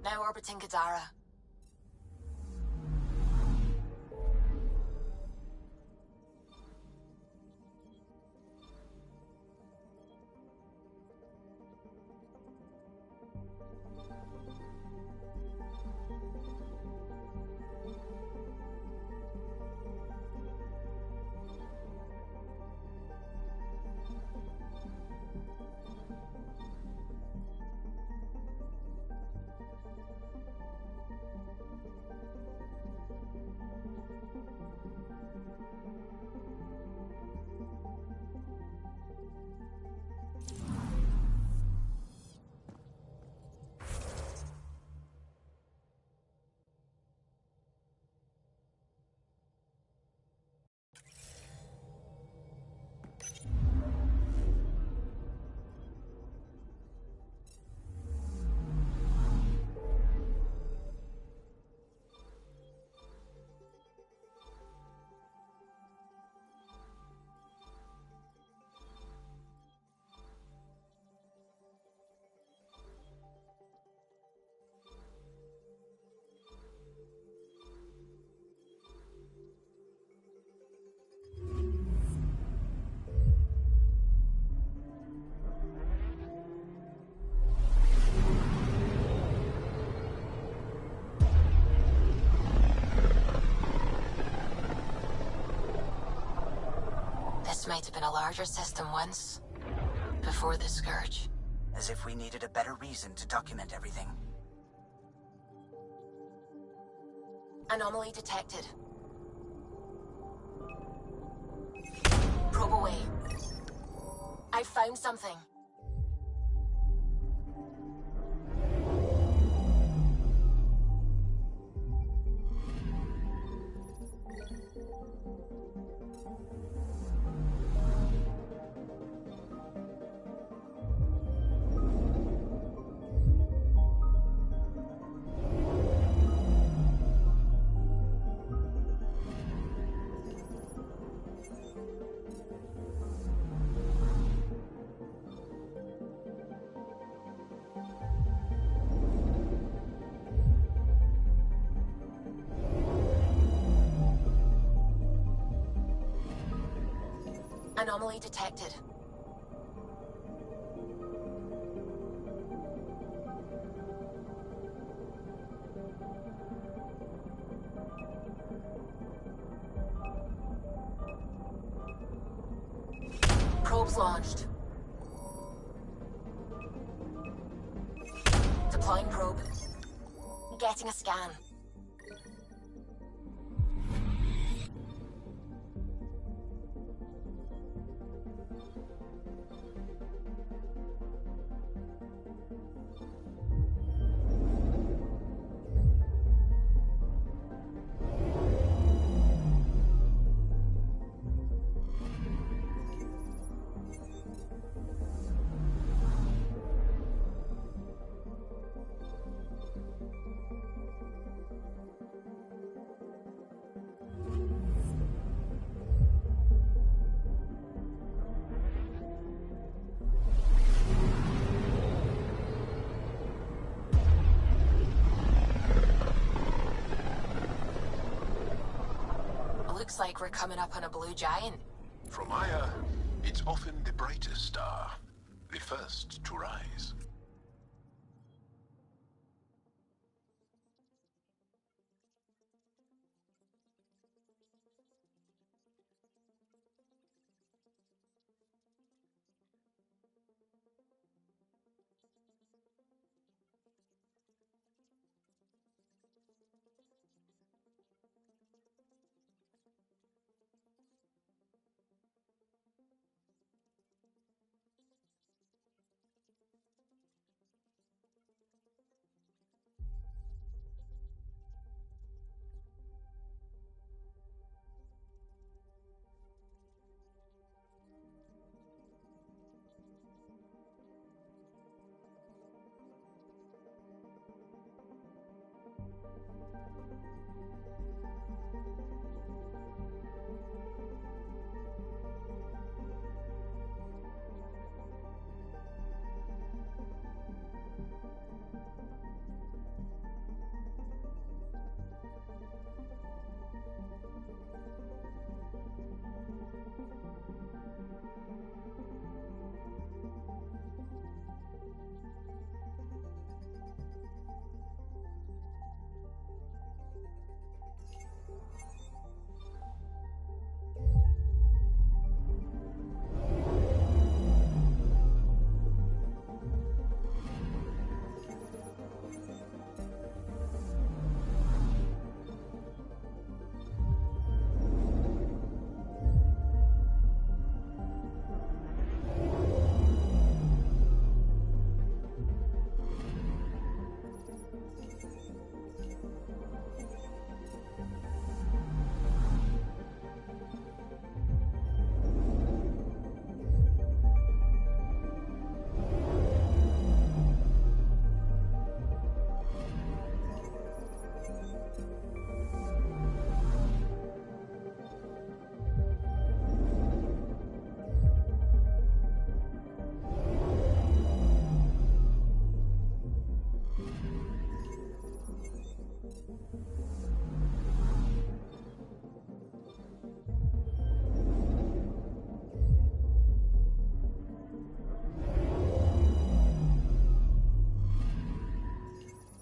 Now orbiting Kadara. This might have been a larger system once, before the Scourge. As if we needed a better reason to document everything. Anomaly detected. Probe away. I found something. Anomaly detected. Probes launched. Deploying probe. Getting a scan. Looks like we're coming up on a blue giant. From Aya, it's often the brightest star, the first to rise.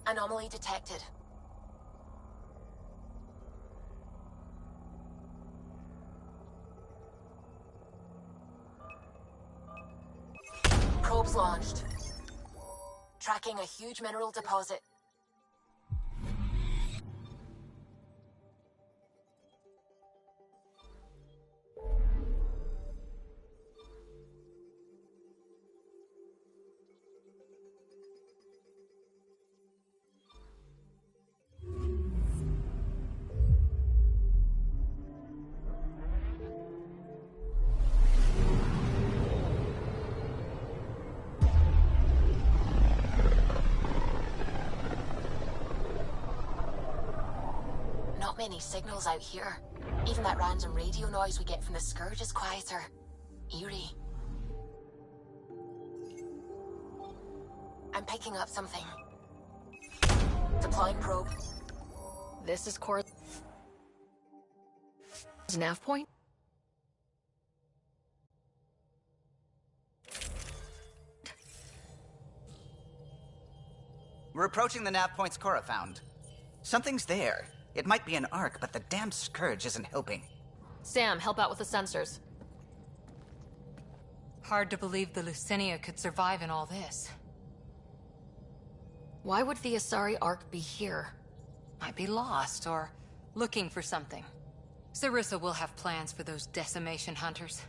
Anomaly detected. Probes launched. Tracking a huge mineral deposit. Not many signals out here. Even that random radio noise we get from the Scourge is quieter. Eerie. I'm picking up something. Deploying probe. This is core... nav point? We're approaching the nav points Cora found. Something's there. It might be an arc, but the damn Scourge isn't helping. Sam, help out with the sensors. Hard to believe the Lucinia could survive in all this. Why would the Asari Ark be here? Might be lost, or looking for something. Sarissa will have plans for those decimation hunters.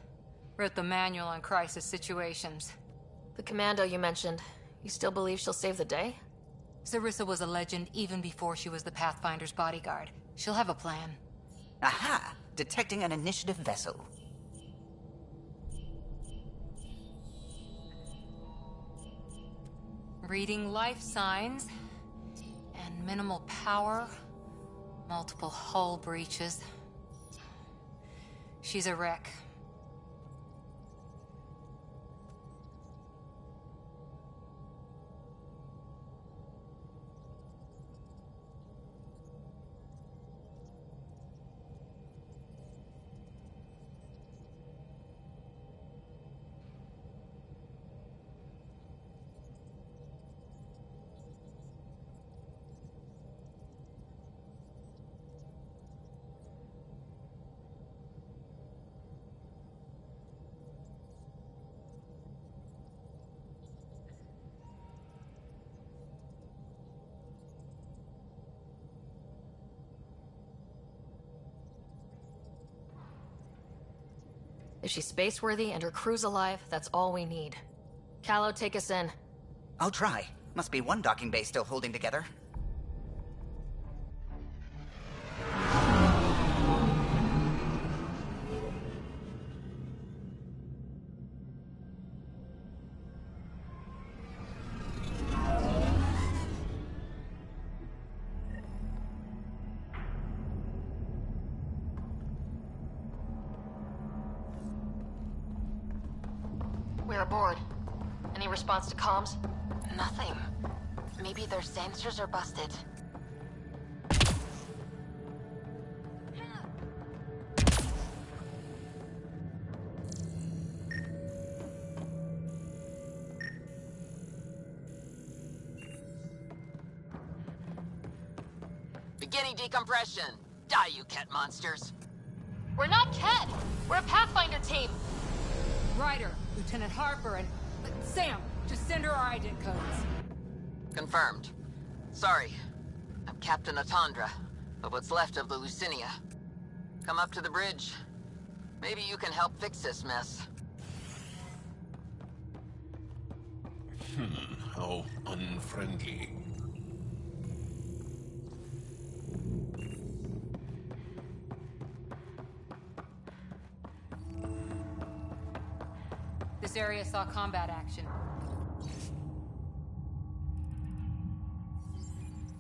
Wrote the manual on crisis situations. The commando you mentioned, you still believe she'll save the day? Sarissa was a legend even before she was the Pathfinder's bodyguard. She'll have a plan. Aha! Detecting an initiative vessel. Reading life signs. And minimal power. Multiple hull breaches. She's a wreck. If she's space-worthy and her crew's alive, that's all we need. Callow, take us in. I'll try. Must be one docking bay still holding together. We're aboard. Any response to comms? Nothing. Maybe their sensors are busted. Beginning decompression. Die, you cat monsters. We're not Ket! We're a Pathfinder team! Ryder, Lieutenant Harper, and... Sam, just send her our ident codes. Confirmed. Sorry. I'm Captain Atandra, of what's left of the Lucinia. Come up to the bridge. Maybe you can help fix this mess. How unfriendly. This area saw combat action.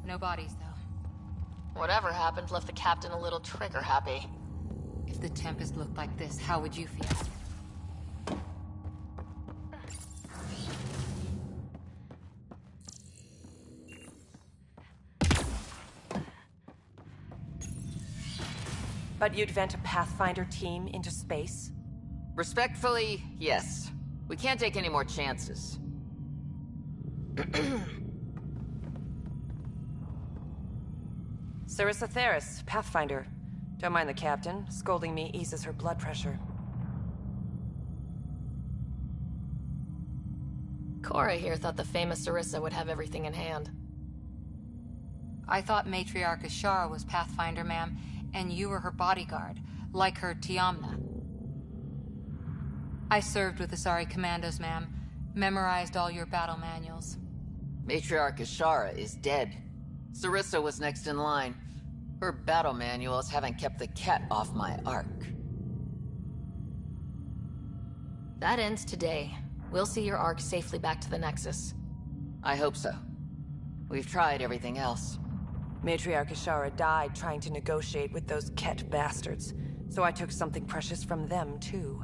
No bodies, though. Whatever happened left the captain a little trigger happy. If the Tempest looked like this, how would you feel? But you'd vent a Pathfinder team into space? Respectfully, yes. We can't take any more chances. Sarissa Theris, Pathfinder. Don't mind the captain. Scolding me eases her blood pressure. Cora here thought the famous Sarissa would have everything in hand. I thought Matriarch Ashara was Pathfinder, ma'am, and you were her bodyguard, like her Tiamna. I served with Asari commandos, ma'am. Memorized all your battle manuals. Matriarch Ashara is dead. Sarissa was next in line. Her battle manuals haven't kept the cat off my ark. That ends today. We'll see your ark safely back to the Nexus. I hope so. We've tried everything else. Matriarch Ashara died trying to negotiate with those Ket bastards, so I took something precious from them, too.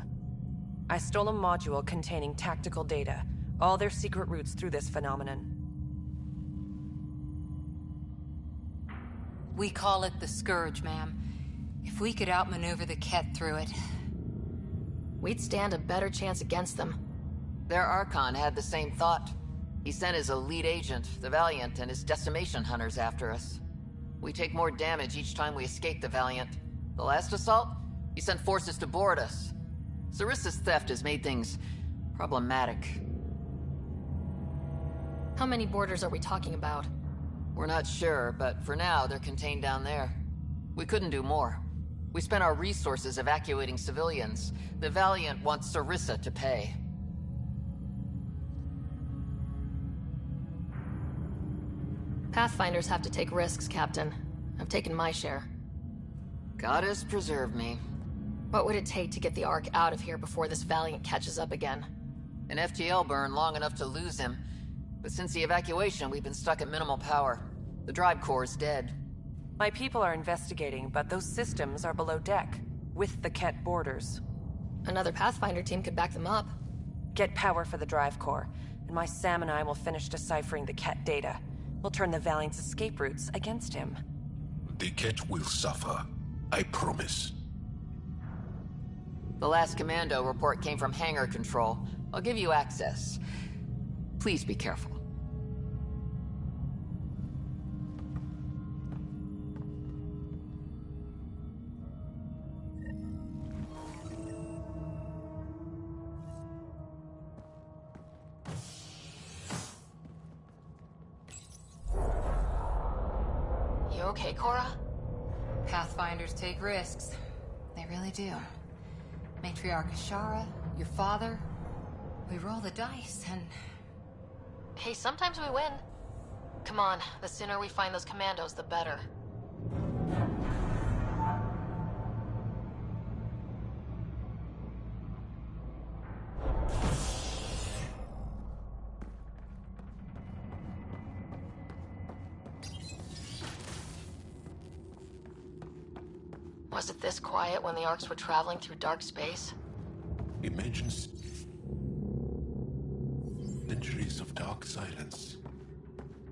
I stole a module containing tactical data, all their secret routes through this phenomenon. We call it the Scourge, ma'am. If we could outmaneuver the Ket through it... we'd stand a better chance against them. Their Archon had the same thought. He sent his elite agent, the Valiant, and his decimation hunters after us. We take more damage each time we escape the Valiant. The last assault, he sent forces to board us. Sarissa's theft has made things problematic. How many boarders are we talking about? We're not sure, but for now, they're contained down there. We couldn't do more. We spent our resources evacuating civilians. The Valiant wants Sarissa to pay. Pathfinders have to take risks, Captain. I've taken my share. Goddess preserve me. What would it take to get the Ark out of here before this Valiant catches up again? An FTL burn long enough to lose him. But since the evacuation, we've been stuck at minimal power. The drive core is dead. My people are investigating, but those systems are below deck, with the Ket borders. Another Pathfinder team could back them up. Get power for the drive core, and my Sam and I will finish deciphering the Ket data. We'll turn the Valiant's escape routes against him. The Ket will suffer. I promise. The last commando report came from hangar control. I'll give you access. Please be careful. You okay, Cora? Pathfinders take risks. They really do. Matriarch Ashara, your father, we roll the dice and... Hey, sometimes we win. Come on, the sooner we find those commandos, the better. Was it this quiet when the Arks were traveling through dark space? Imagine centuries of dark silence.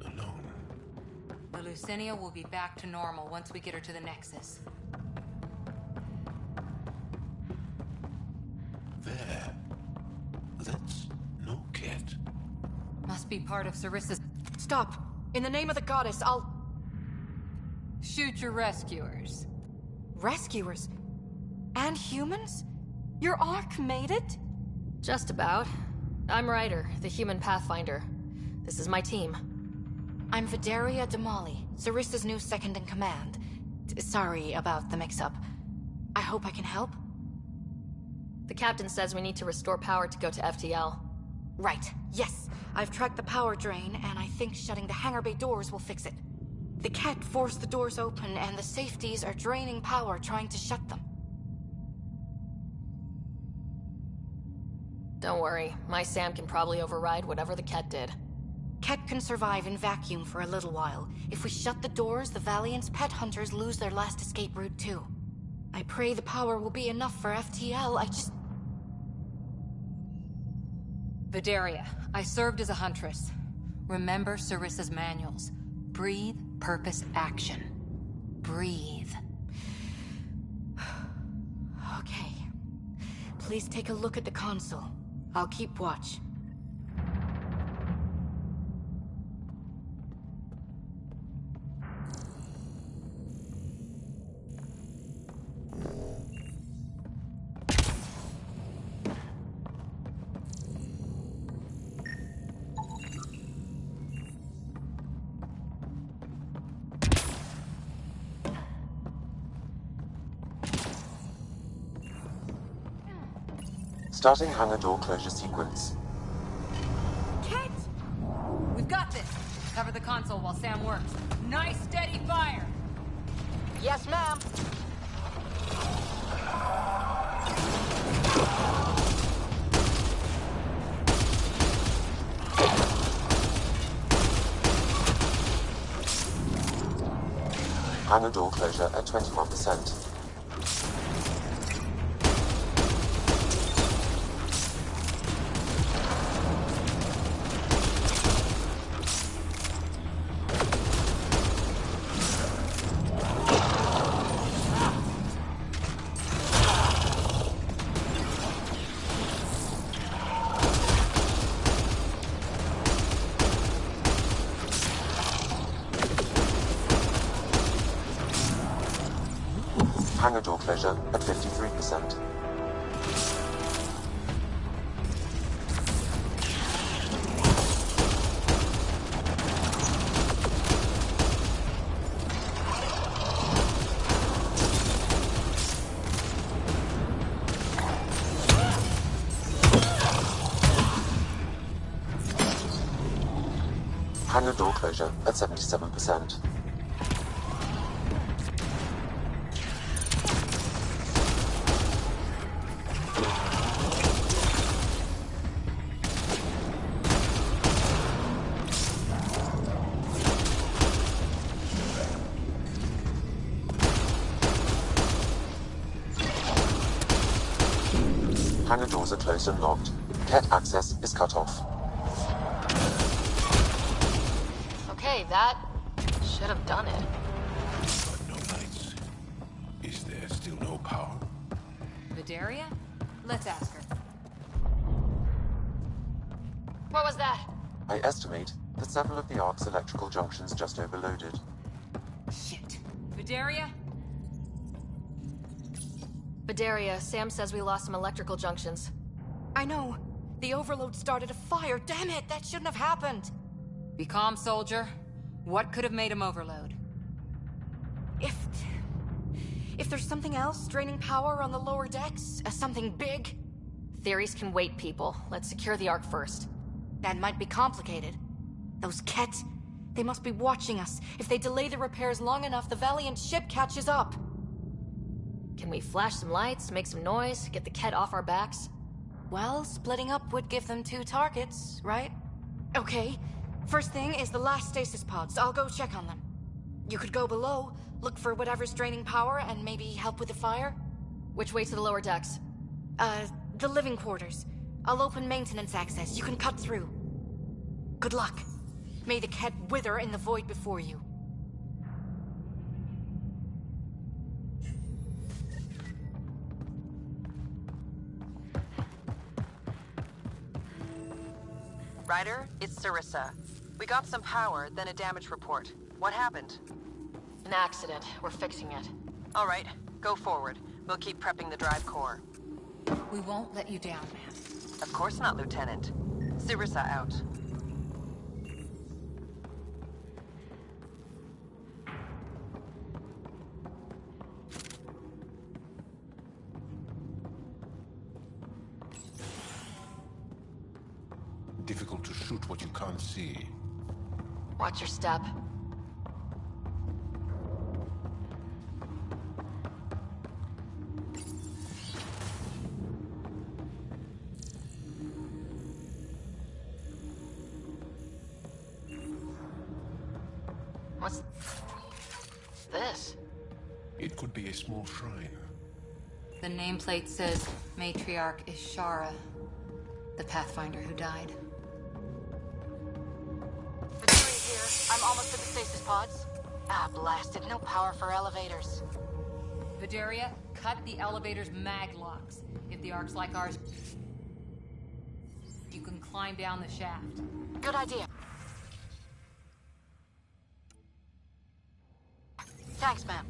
Alone. The Lucinia will be back to normal once we get her to the Nexus. There. That's no Ket. Must be part of Sarissa's... Stop! In the name of the goddess, I'll... Shoot your rescuers. Rescuers? And humans? Your Ark made it? Just about. I'm Ryder, the human Pathfinder. This is my team. I'm Vidaria Damali, Sarissa's new second-in-command. Sorry about the mix-up. I hope I can help? The captain says we need to restore power to go to FTL. Right, yes. I've tracked the power drain, and I think shutting the hangar bay doors will fix it. The Ket forced the doors open, and the safeties are draining power trying to shut them. Don't worry, my Sam can probably override whatever the Ket did. Ket can survive in vacuum for a little while. If we shut the doors, the Valiant's pet hunters lose their last escape route too. I pray the power will be enough for FTL, I just... Vidaria, I served as a huntress. Remember Sarissa's manuals. Breathe, purpose, action. Breathe. Okay. Please take a look at the console. I'll keep watch. Starting hangar door closure sequence. Kit! We've got this. Cover the console while Sam works. Nice steady fire! Yes, ma'am. Hangar door closure at 21%. Hangar door closure at 53%. Hangar door closure at 77%. Hangar doors are closed and locked. Cat access is cut off. Okay, that should have done it. But no lights. Is there still no power? Vidaria? Let's ask her. What was that? I estimate that several of the Ark's electrical junctions just overloaded. Shit. Vidaria? Vidaria, Sam says we lost some electrical junctions. I know. The overload started a fire. Damn it, that shouldn't have happened. Be calm, soldier. What could have made him overload? If there's something else draining power on the lower decks, something big... Theories can wait, people. Let's secure the Ark first. That might be complicated. Those Ket, they must be watching us. If they delay the repairs long enough, the Valiant ship catches up. Can we flash some lights, make some noise, get the Ket off our backs? Well, splitting up would give them 2 targets, right? Okay. First thing is the last stasis pods. I'll go check on them. You could go below, look for whatever's draining power, and maybe help with the fire? Which way to the lower decks? The living quarters. I'll open maintenance access. You can cut through. Good luck. May the Ket wither in the void before you. Ryder, it's Sarissa. We got some power, then a damage report. What happened? An accident. We're fixing it. All right, go forward. We'll keep prepping the drive core. We won't let you down, man. Of course not, Lieutenant. Sarissa out. Difficult to shoot what you can't see. Watch your step. What's this? It could be a small shrine. The nameplate says Matriarch Ishara, the Pathfinder who died. Vidaria here. I'm almost at the stasis pods. Ah, blasted. No power for elevators. Vidaria, cut the elevator's mag locks. If the Ark's like ours, you can climb down the shaft. Good idea. Thanks, ma'am.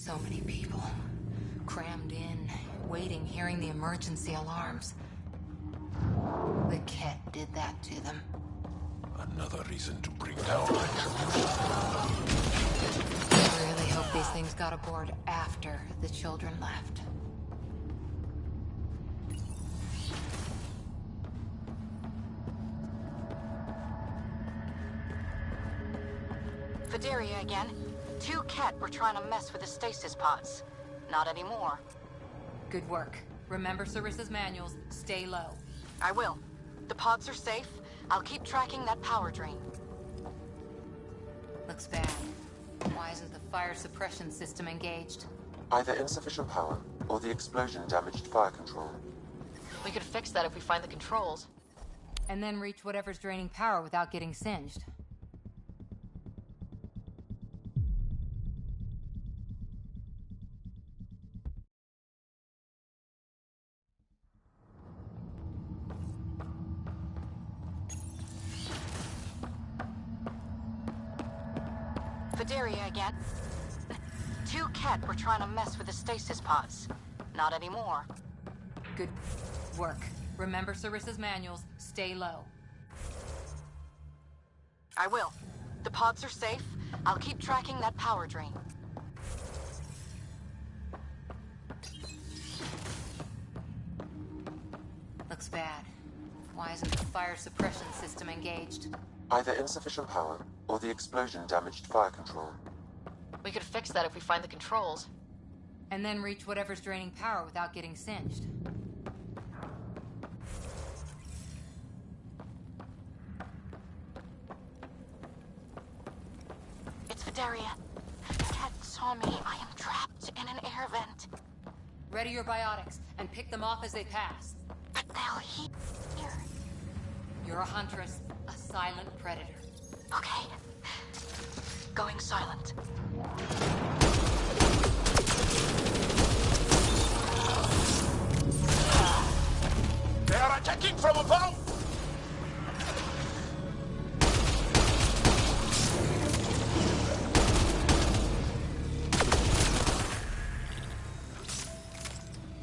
So many people. Crammed in, waiting, hearing the emergency alarms. The Ket did that to them. Another reason to bring down retribution. I really hope these things got aboard after the children left. Vidaria again. 2 Ket were trying to mess with the stasis pods. Not anymore. Good work. Remember Sarissa's manuals. Stay low. I will. The pods are safe. I'll keep tracking that power drain. Looks bad. Why isn't the fire suppression system engaged? Either insufficient power, or the explosion damaged fire control. We could fix that if we find the controls. And then reach whatever's draining power without getting singed. Vidaria again. 2 Ket were trying to mess with the stasis pods. Not anymore. Good work. Remember Sarissa's manuals. Stay low. I will. The pods are safe. I'll keep tracking that power drain. Looks bad. Why isn't the fire suppression system engaged? Either insufficient power, or the explosion damaged fire control. We could fix that if we find the controls. And then reach whatever's draining power without getting singed. It's Vidaria. The Ket saw me. I am trapped in an air vent. Ready your biotics, and pick them off as they pass. But they'll hear. You're a huntress, a silent predator. Okay. Going silent. They are attacking from above!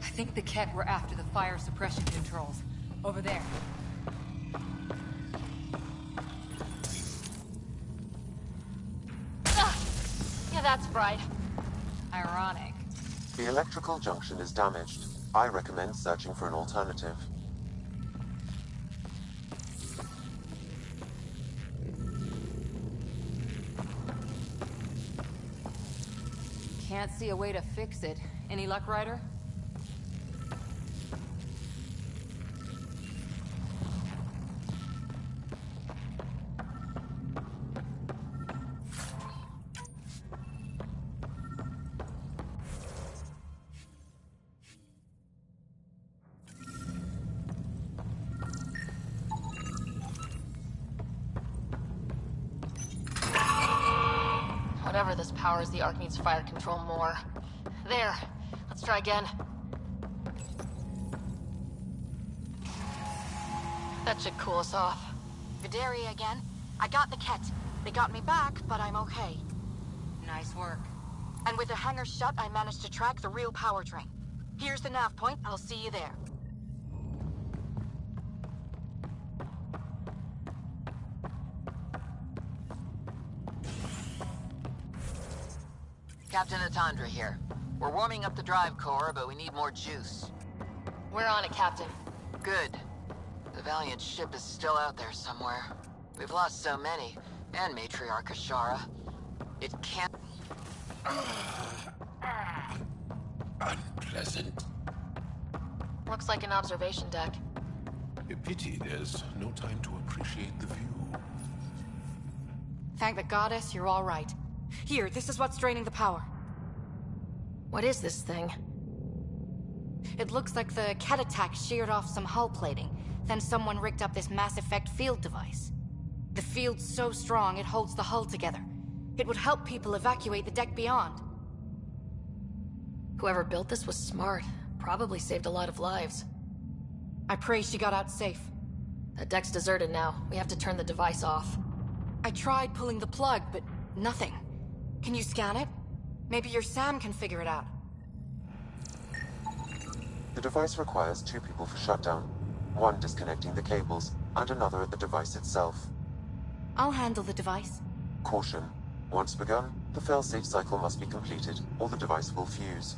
I think the Ket were after the fire suppression controls. Over there. Yeah, that's right. Ironic. The electrical junction is damaged. I recommend searching for an alternative. Can't see a way to fix it. Any luck, Ryder? Whatever this powers, the Ark needs fire control more. There. Let's try again. That should cool us off. Vidaria again. I got the Ket. They got me back, but I'm okay. Nice work. And with the hangar shut, I managed to track the real power drain. Here's the nav point. I'll see you there. Captain Atandra here. We're warming up the drive core, but we need more juice. We're on it, Captain. Good. The Valiant ship is still out there somewhere. We've lost so many, and Matriarch Ashara. It can't... Unpleasant. Looks like an observation deck. A pity there's no time to appreciate the view. Thank the goddess, you're all right. Here, this is what's draining the power. What is this thing? It looks like the Ket attack sheared off some hull plating. Then someone rigged up this Mass Effect field device. The field's so strong, it holds the hull together. It would help people evacuate the deck beyond. Whoever built this was smart. Probably saved a lot of lives. I pray she got out safe. That deck's deserted now. We have to turn the device off. I tried pulling the plug, but nothing. Can you scan it? Maybe your Sam can figure it out. The device requires 2 people for shutdown. 1 disconnecting the cables, and another at the device itself. I'll handle the device. Caution. Once begun, the failsafe cycle must be completed, or the device will fuse.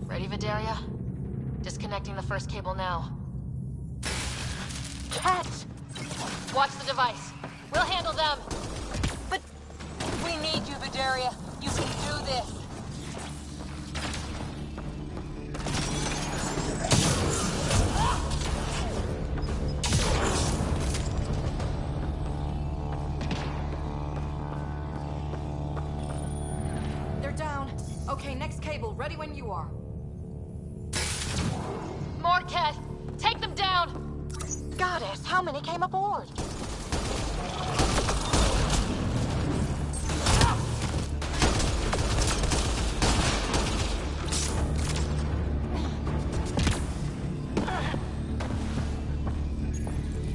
Ready, Vidaria? Disconnecting the first cable now. Catch! Watch the device. We'll handle them. But we need you, Vidaria. You can do this. They're down. Okay, next cable, ready when you are. Marquette, take them down! Goddess, how many came aboard?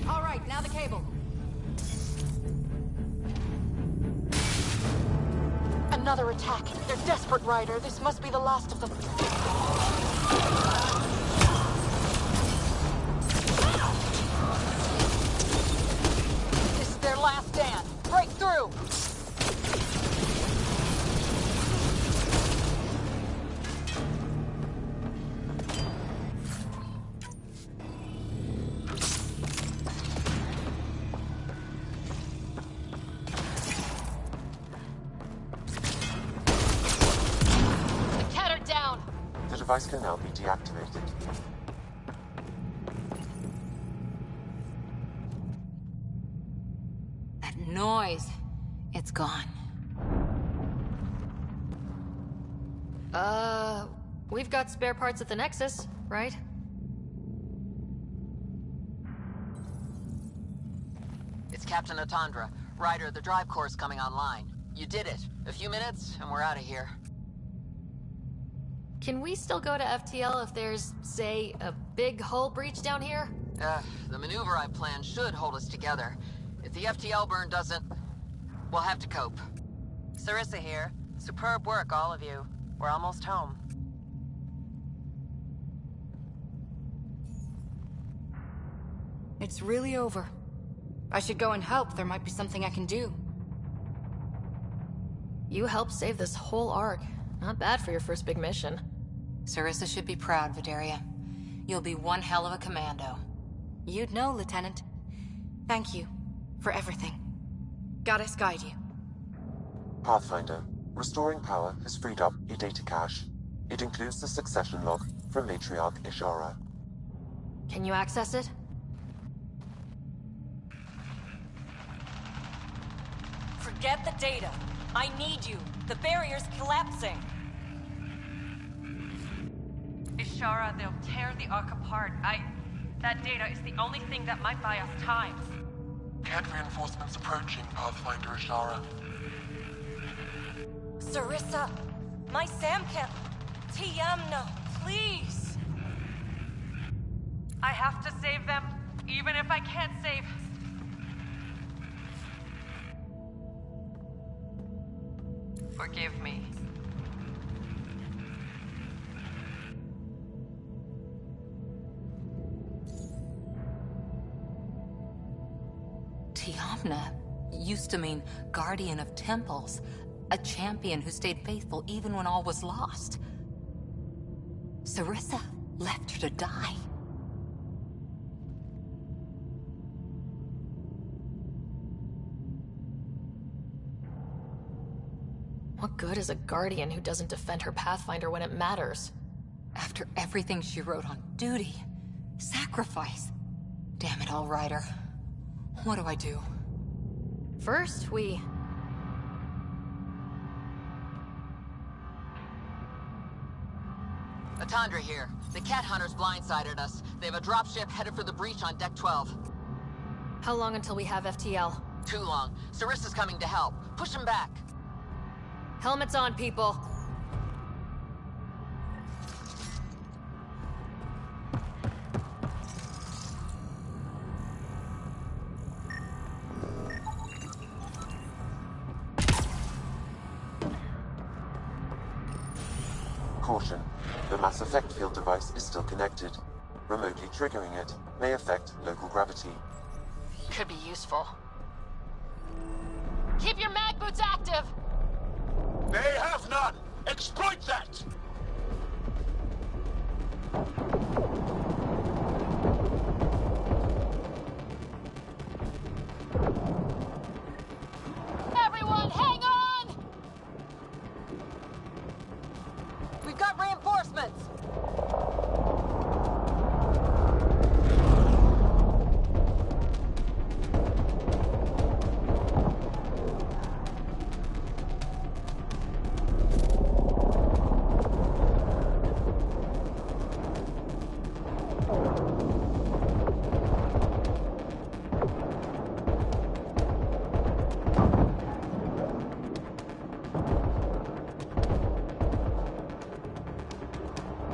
All right, now the cable. Another attack. They're desperate, Ryder. This must be the last of them. This is their last stand. Break through! The device can now be deactivated. That noise. It's gone. We've got spare parts at the Nexus, right? It's Captain Atandra. Ryder, the drive core's coming online. You did it. A few minutes, and we're out of here. Can we still go to FTL if there's, say, a big hull breach down here? The maneuver I've planned should hold us together. If the FTL burn doesn't, we'll have to cope. Sarissa here. Superb work, all of you. We're almost home. It's really over. I should go and help. There might be something I can do. You helped save this whole arc. Not bad for your first big mission. Sarissa should be proud, Vidaria. You'll be one hell of a commando. You'd know, Lieutenant. Thank you for everything. Goddess guide you. Pathfinder, restoring power has freed up a data cache. It includes the succession log from Matriarch Ishara. Can you access it? Forget the data. I need you. The barrier's collapsing. Ishara, they'll tear the Ark apart. That data is the only thing that might buy us time. Cat reinforcements approaching, Pathfinder Ishara. Sarissa, my Sam can't... Tiamna, please. I have to save them, even if I can't save... Forgive me. Tiamna used to mean guardian of temples, a champion who stayed faithful even when all was lost. Sarissa left her to die. What good is a guardian who doesn't defend her Pathfinder when it matters? After everything she wrote on duty, sacrifice. Damn it all, Ryder. What do I do? First, we... Atandra here. The cat hunters blindsided us. They have a dropship headed for the breach on Deck 12. How long until we have FTL? Too long. Sarissa's coming to help. Push him back. Helmets on, people. Caution, the mass effect field device is still connected. Remotely triggering it may affect local gravity. Could be useful. Keep your mag boots active! They have none! Exploit that! Everyone, hang on! We've got reinforcements!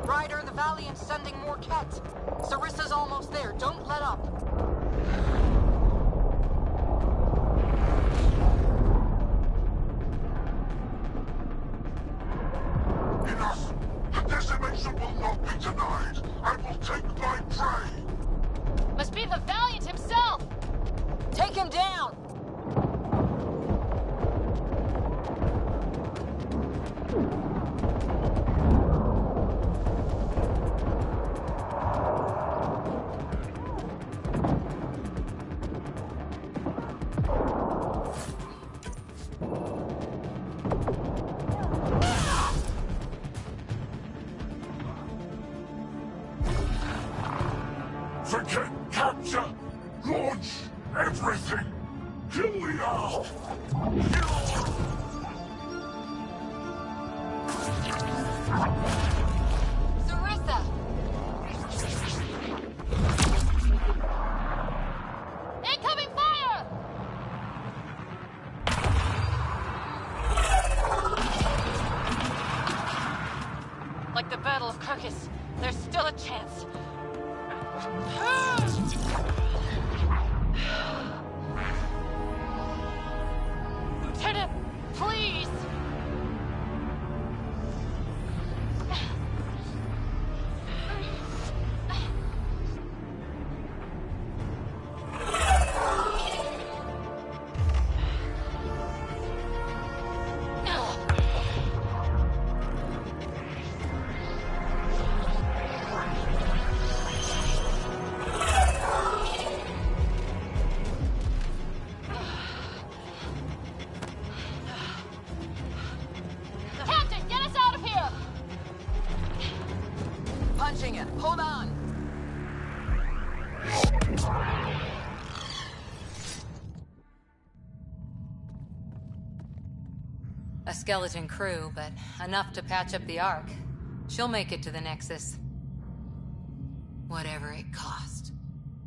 Ryder, the Valiant's sending more Ket. Sarissa's almost there. Don't let up. Enough! The decimation will not be denied! I will take my prey! Must be the Valiant himself! Take him down! Forget capture! Launch everything! Kill the owl! Sarissa! Incoming fire! Like the Battle of Kirkus, there's still a chance. Lieutenant, please! Captain, get us out of here! Punching it. Hold on. A skeleton crew, but enough to patch up the Ark. She'll make it to the Nexus. Whatever it cost.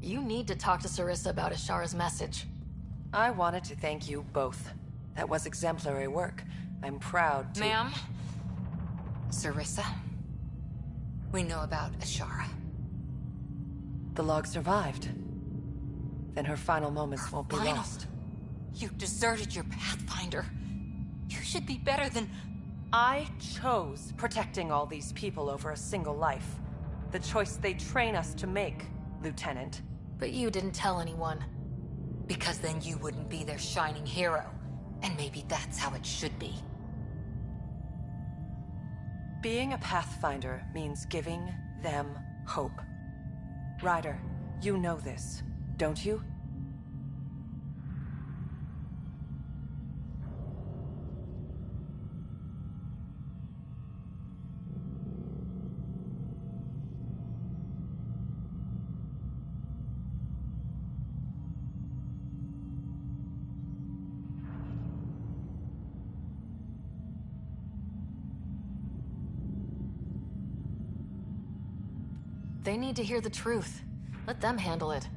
You need to talk to Sarissa about Ashara's message. I wanted to thank you both. That was exemplary work. I'm proud to... Ma'am? Sarissa? We know about Ashara. The log survived. Then her final moments won't be Final? lost. You deserted your Pathfinder. You should be better than... I chose protecting all these people over a single life. The choice they train us to make, Lieutenant. But you didn't tell anyone. Because then you wouldn't be their shining hero. And maybe that's how it should be. Being a Pathfinder means giving them hope. Ryder, you know this, don't you? They need to hear the truth. Let them handle it.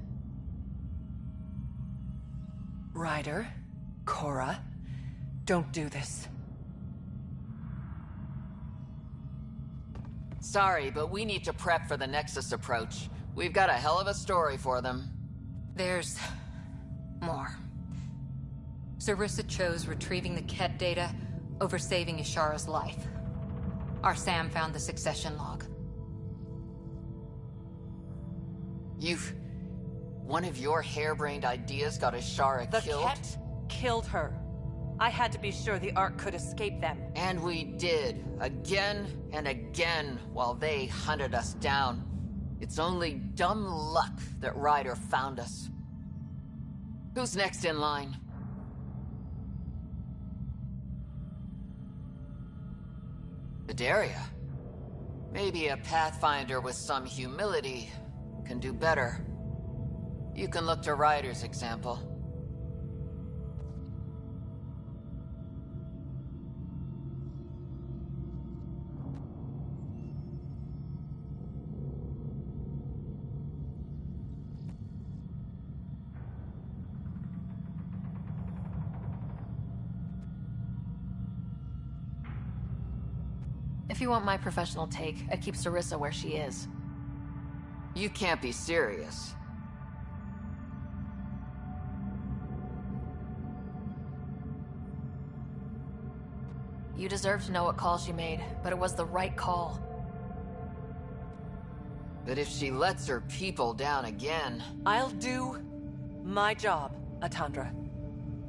Ryder, Cora, don't do this. Sorry, but we need to prep for the Nexus approach. We've got a hell of a story for them. There's... more. Sarissa chose retrieving the Ket data over saving Ashara's life. Our Sam found the succession log. One of your harebrained ideas got Ashara killed? The Ket killed her. I had to be sure the Ark could escape them. And we did, again and again, while they hunted us down. It's only dumb luck that Ryder found us. Who's next in line? Daria. Maybe a Pathfinder with some humility can do better. You can look to Ryder's example. If you want my professional take, I'd keep Sarissa where she is. You can't be serious. You deserve to know what call she made, but it was the right call. But if she lets her people down again... I'll do my job, Atandra.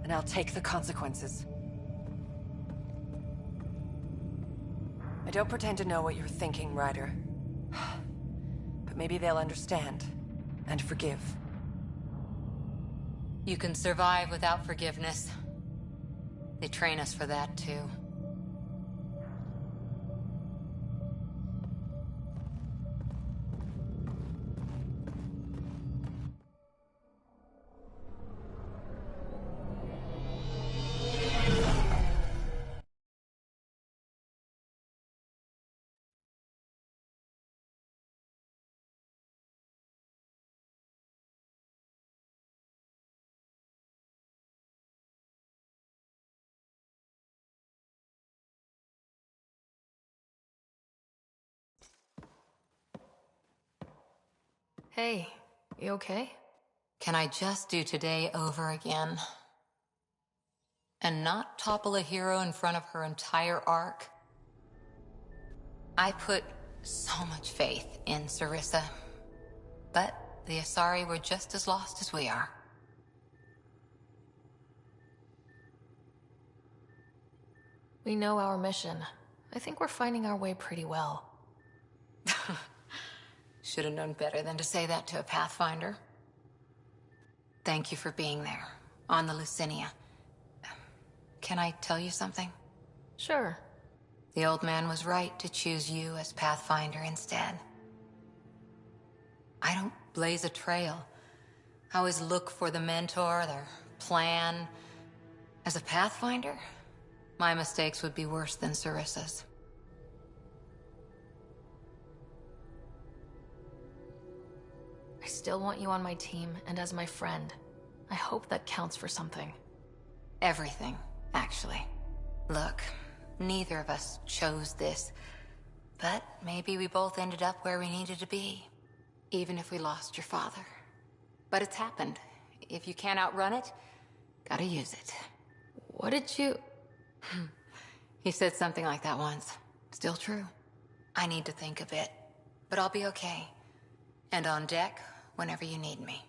And I'll take the consequences. I don't pretend to know what you're thinking, Ryder. But maybe they'll understand. And forgive. You can survive without forgiveness. They train us for that, too. Hey, you okay? Can I just do today over again? And not topple a hero in front of her entire arc? I put so much faith in Sarissa. But the Asari were just as lost as we are. We know our mission. I think we're finding our way pretty well. Should have known better than to say that to a Pathfinder. Thank you for being there, on the Lucinia. Can I tell you something? Sure. The old man was right to choose you as Pathfinder instead. I don't blaze a trail. I always look for the mentor, their plan. As a Pathfinder, my mistakes would be worse than Sarissa's. I still want you on my team and as my friend. I hope that counts for something. Everything, actually. Look, neither of us chose this, but maybe we both ended up where we needed to be, even if we lost your father. But it's happened. If you can't outrun it, gotta use it. What did you... He said something like that once. Still true. I need to think a bit, but I'll be okay. And on deck whenever you need me.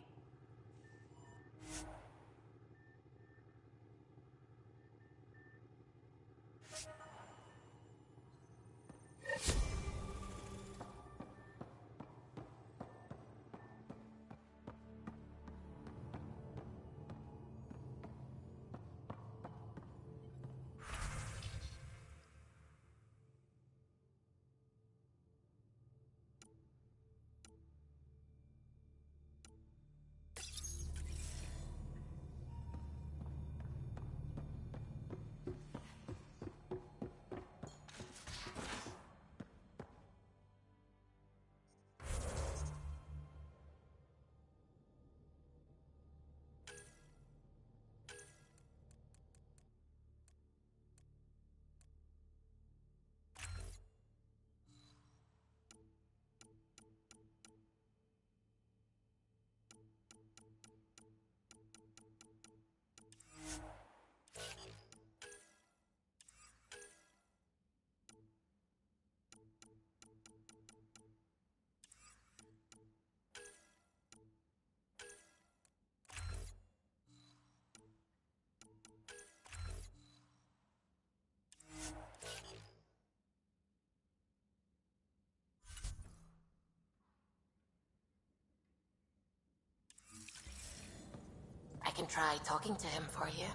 try talking to him for you.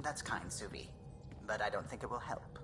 That's kind, Subi. But I don't think it will help.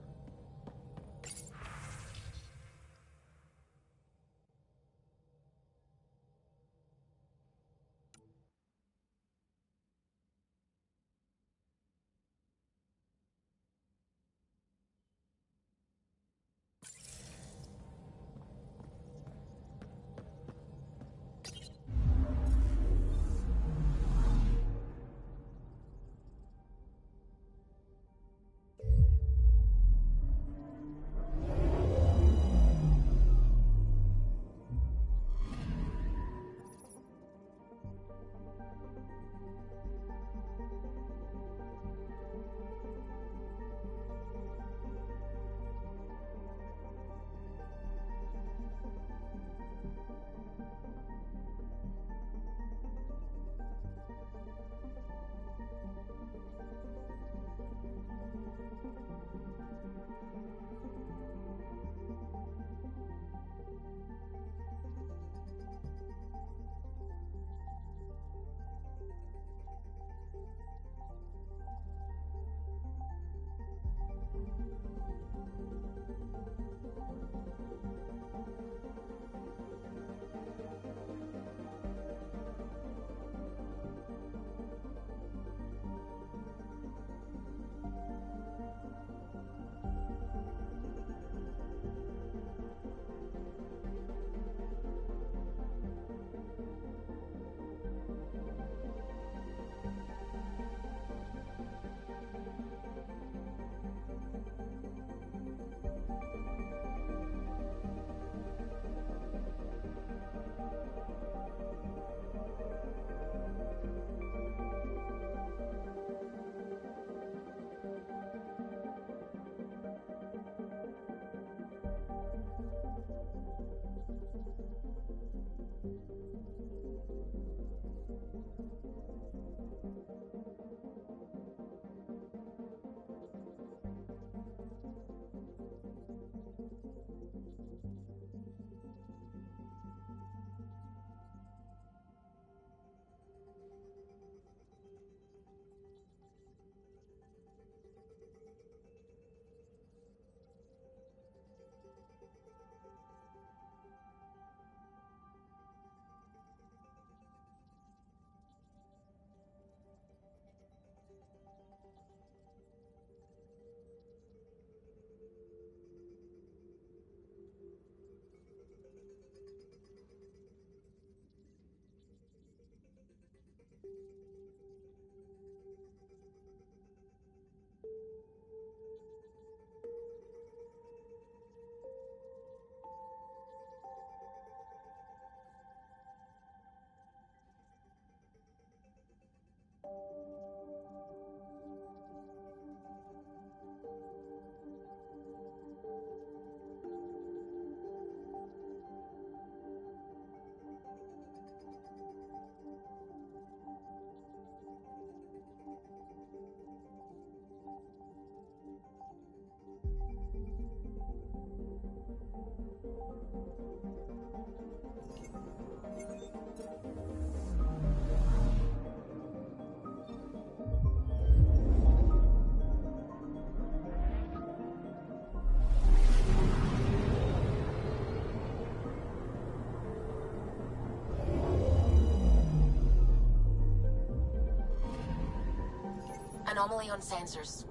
Anomaly on sensors.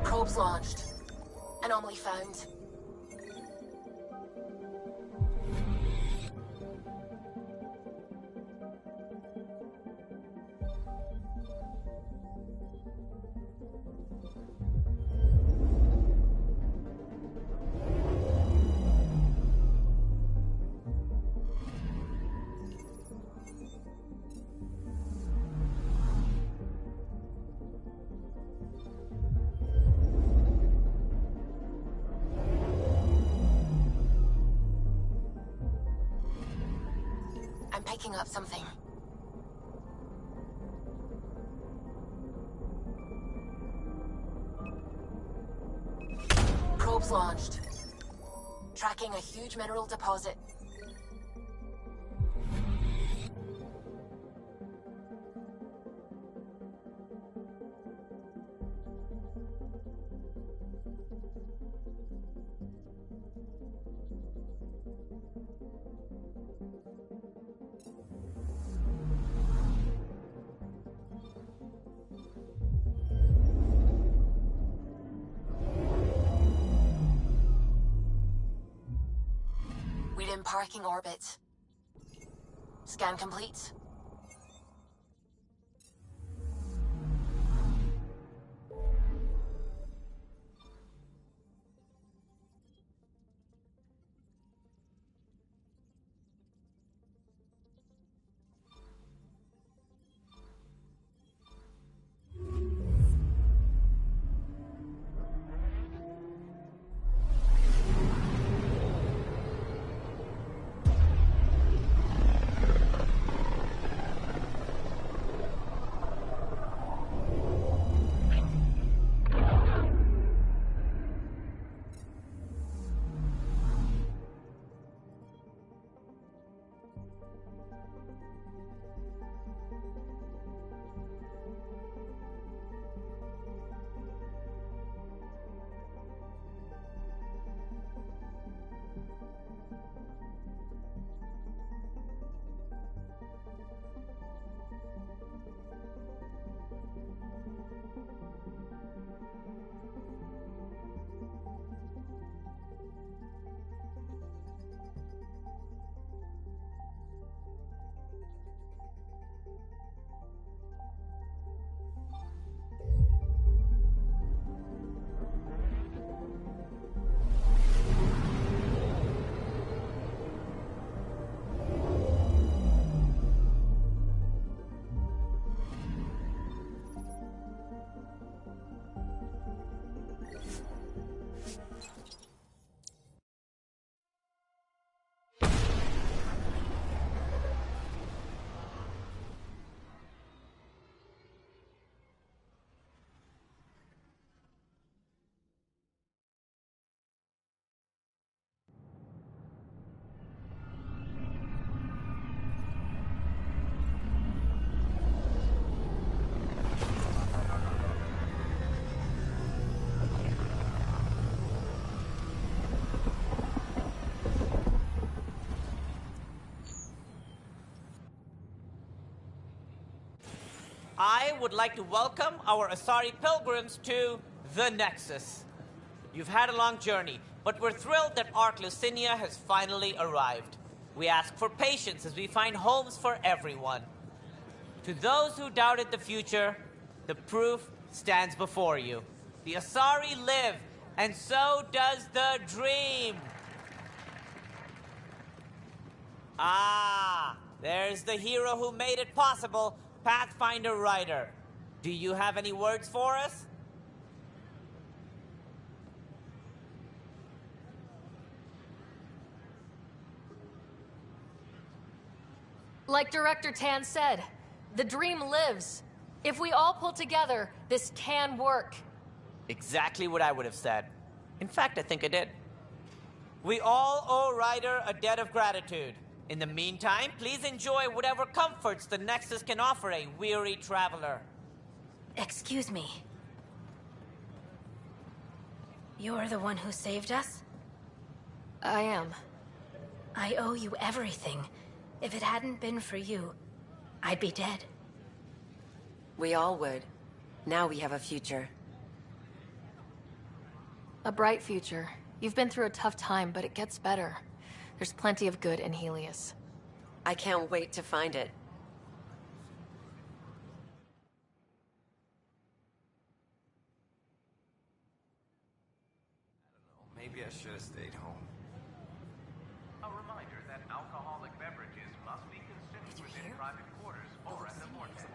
Probes launched. Anomaly found. I'm picking up something. Probes launched. tracking a huge mineral deposit. We're in parking orbit. Scan complete. I would like to welcome our Asari pilgrims to the Nexus. You've had a long journey, but we're thrilled that Ark Lucinia has finally arrived. We ask for patience as we find homes for everyone. To those who doubted the future, the proof stands before you. The Asari live, and so does the dream. Ah, there's the hero who made it possible, Pathfinder Ryder. Do you have any words for us? Like Director Tan said, the dream lives. If we all pull together, this can work. Exactly what I would have said. In fact, I think I did. We all owe Ryder a debt of gratitude. In the meantime, please enjoy whatever comforts the Nexus can offer a weary traveler. Excuse me. You're the one who saved us? I am. I owe you everything. If it hadn't been for you, I'd be dead. We all would. Now we have a future. A bright future. You've been through a tough time, but it gets better. There's plenty of good in Helios. I can't wait to find it. Maybe I should have stayed home. A reminder that alcoholic beverages must be consumed within private quarters or at the vortex.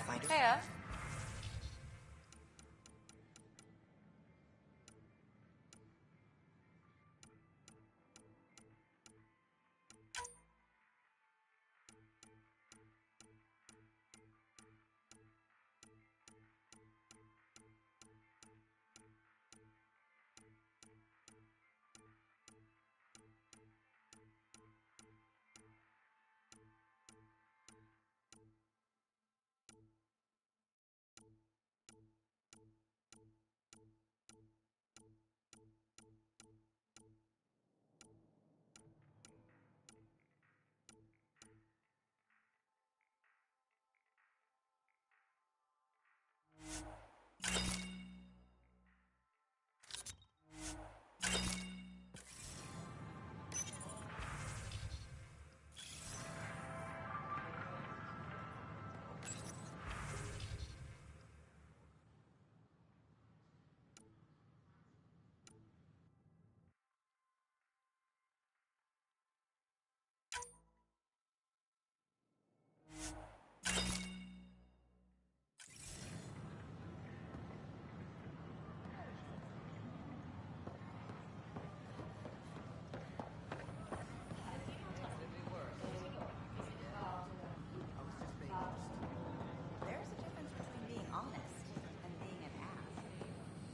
Pathfinder. Hiya.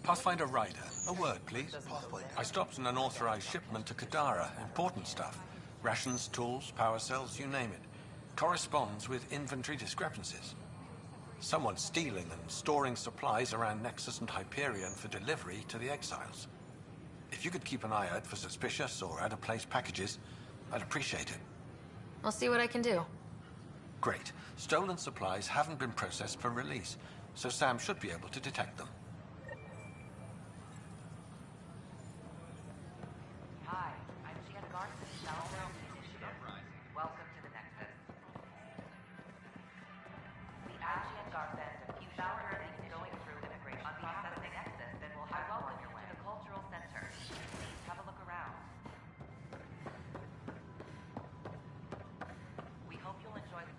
Pathfinder Rider, a word, please. I stopped an unauthorized shipment to Kadara. Important stuff. Rations, tools, power cells, you name it. Corresponds with inventory discrepancies. Someone's stealing and storing supplies around Nexus and Hyperion for delivery to the exiles. If you could keep an eye out for suspicious or out-of-place packages, I'd appreciate it. I'll see what I can do. Great. Stolen supplies haven't been processed for release, so Sam should be able to detect them. Hi, I'm Jan Garson, founder of the initiative. Welcome to the Nexus. The Ashian Garden, you founder of the going through immigration processing Nexus, and will have welcome you to the cultural center. Please have a look around. We hope you'll enjoy the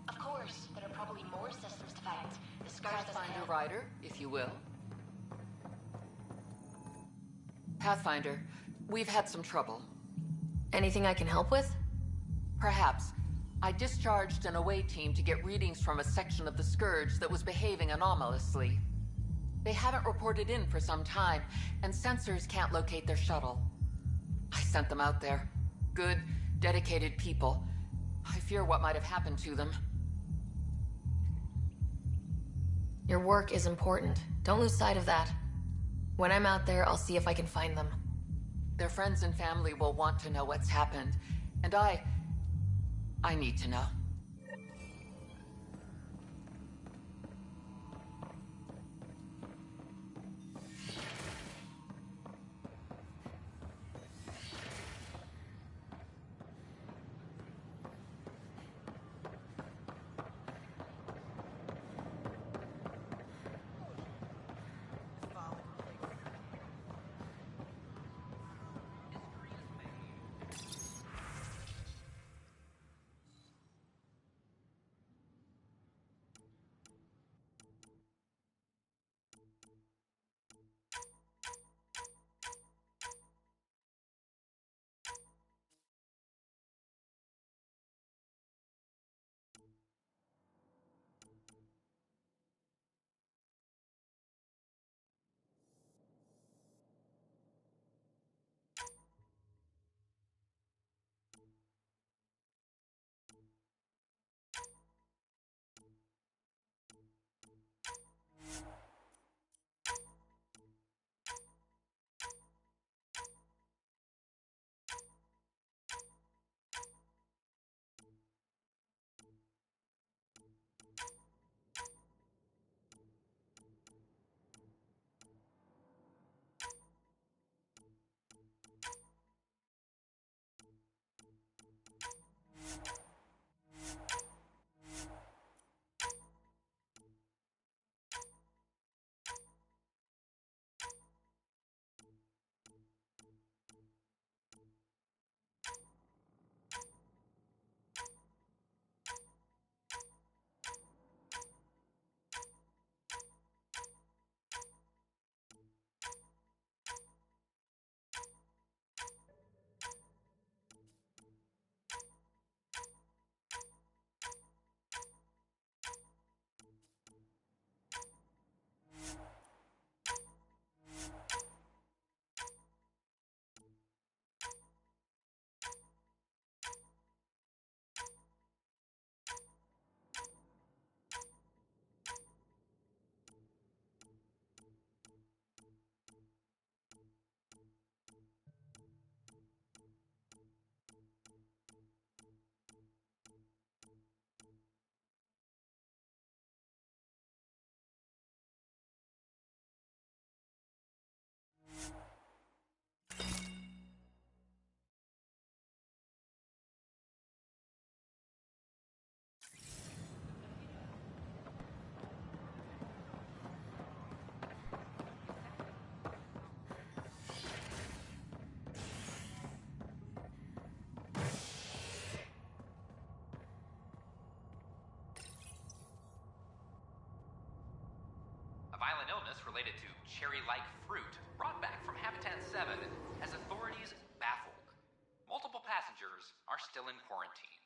Of course, there are probably more systems to find. The Scourge doesn't Pathfinder help. Rider, if you will. Pathfinder, we've had some trouble. Anything I can help with? Perhaps. I discharged an away team to get readings from a section of the Scourge that was behaving anomalously. They haven't reported in for some time, and sensors can't locate their shuttle. I sent them out there. Good, dedicated people. I fear what might have happened to them. Your work is important. Don't lose sight of that. When I'm out there, I'll see if I can find them. Their friends and family will want to know what's happened. And I need to know. Violent illness related to cherry-like fruit brought back from Habitat 7 has authorities baffled. Multiple passengers are still in quarantine.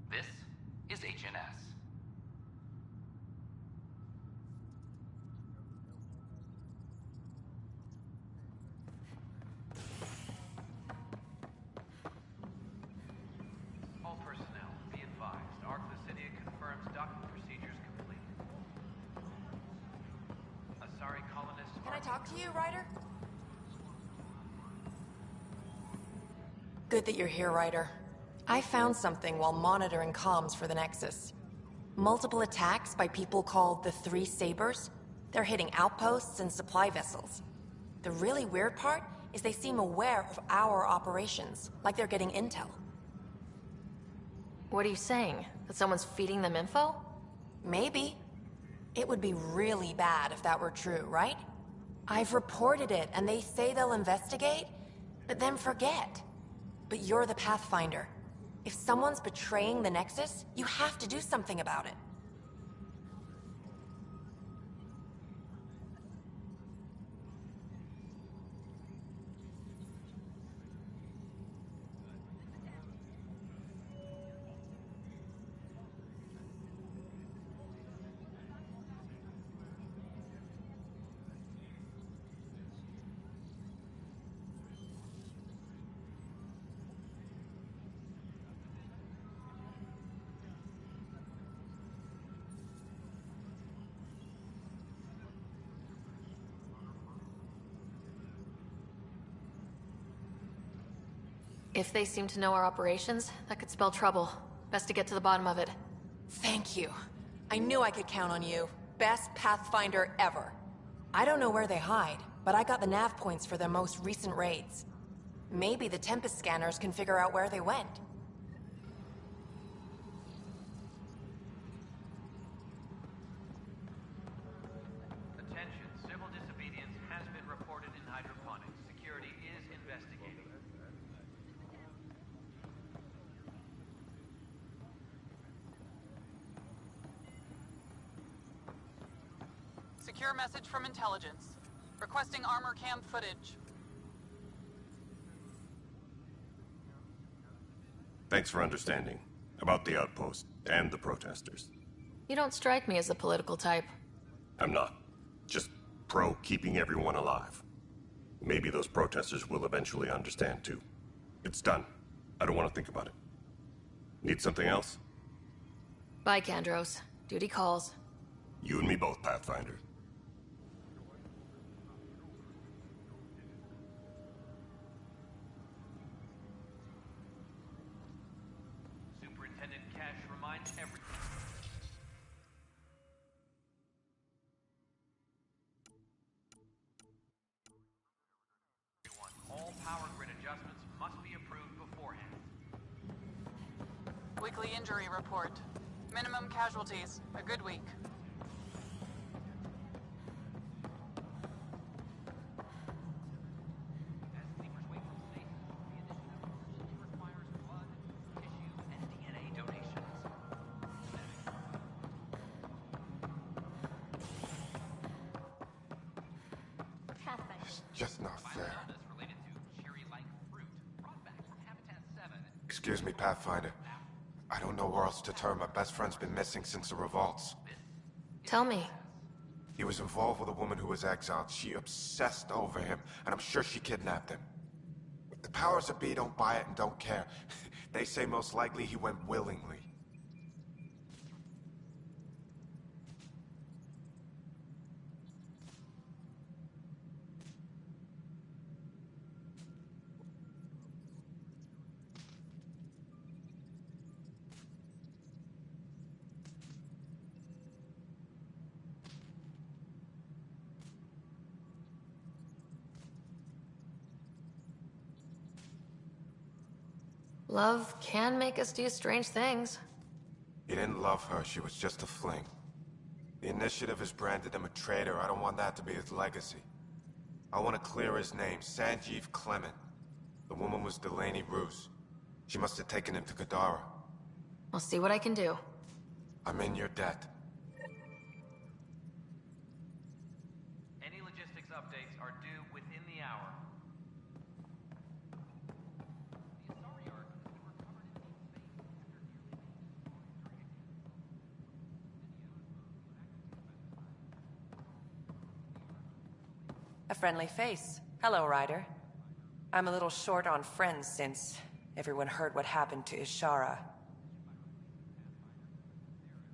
This is HNS. All personnel, be advised. Arclucinia confirms docking procedures complete. Asari colonists Can I talk to you, Ryder? Good that you're here, Ryder. I found something while monitoring comms for the Nexus. Multiple attacks by people called the Three Sabers. They're hitting outposts and supply vessels. The really weird part is they seem aware of our operations, like they're getting intel. What are you saying? That someone's feeding them info? Maybe. It would be really bad if that were true, right? I've reported it, and they say they'll investigate, but then forget. But you're the Pathfinder. If someone's betraying the Nexus, you have to do something about it. If they seem to know our operations, that could spell trouble. Best to get to the bottom of it. Thank you. I knew I could count on you. Best Pathfinder ever. I don't know where they hide, but I got the nav points for their most recent raids. Maybe the Tempest scanners can figure out where they went. Attention, civil disobedience has been reported in hydroponics. Security is investigating. Secure message from intelligence. Requesting armor cam footage. Thanks for understanding. About the outpost and the protesters. You don't strike me as the political type. I'm not. Just pro keeping everyone alive. Maybe those protesters will eventually understand too. It's done. I don't want to think about it. Need something else? Bye, Kandros. Duty calls. You and me both, Pathfinder. Superintendent Cash reminds everyone. All power grid adjustments must be approved beforehand. Weekly injury report. Minimum casualties. A good week. It's just not fair. Excuse me, Pathfinder. I don't know where else to turn. My best friend's been missing since the revolts. Tell me. He was involved with a woman who was exiled. She obsessed over him, and I'm sure she kidnapped him. The powers that be don't buy it and don't care. They say most likely he went willingly. Love can make us do strange things. He didn't love her. She was just a fling. The Initiative has branded him a traitor. I don't want that to be his legacy. I want to clear his name. Sanjeev Clement. The woman was Delaney Roos. She must have taken him to Kadara. I'll see what I can do. I'm in your debt. Any logistics updates are due within the hour. A friendly face. Hello, Ryder. I'm a little short on friends since everyone heard what happened to Ishara.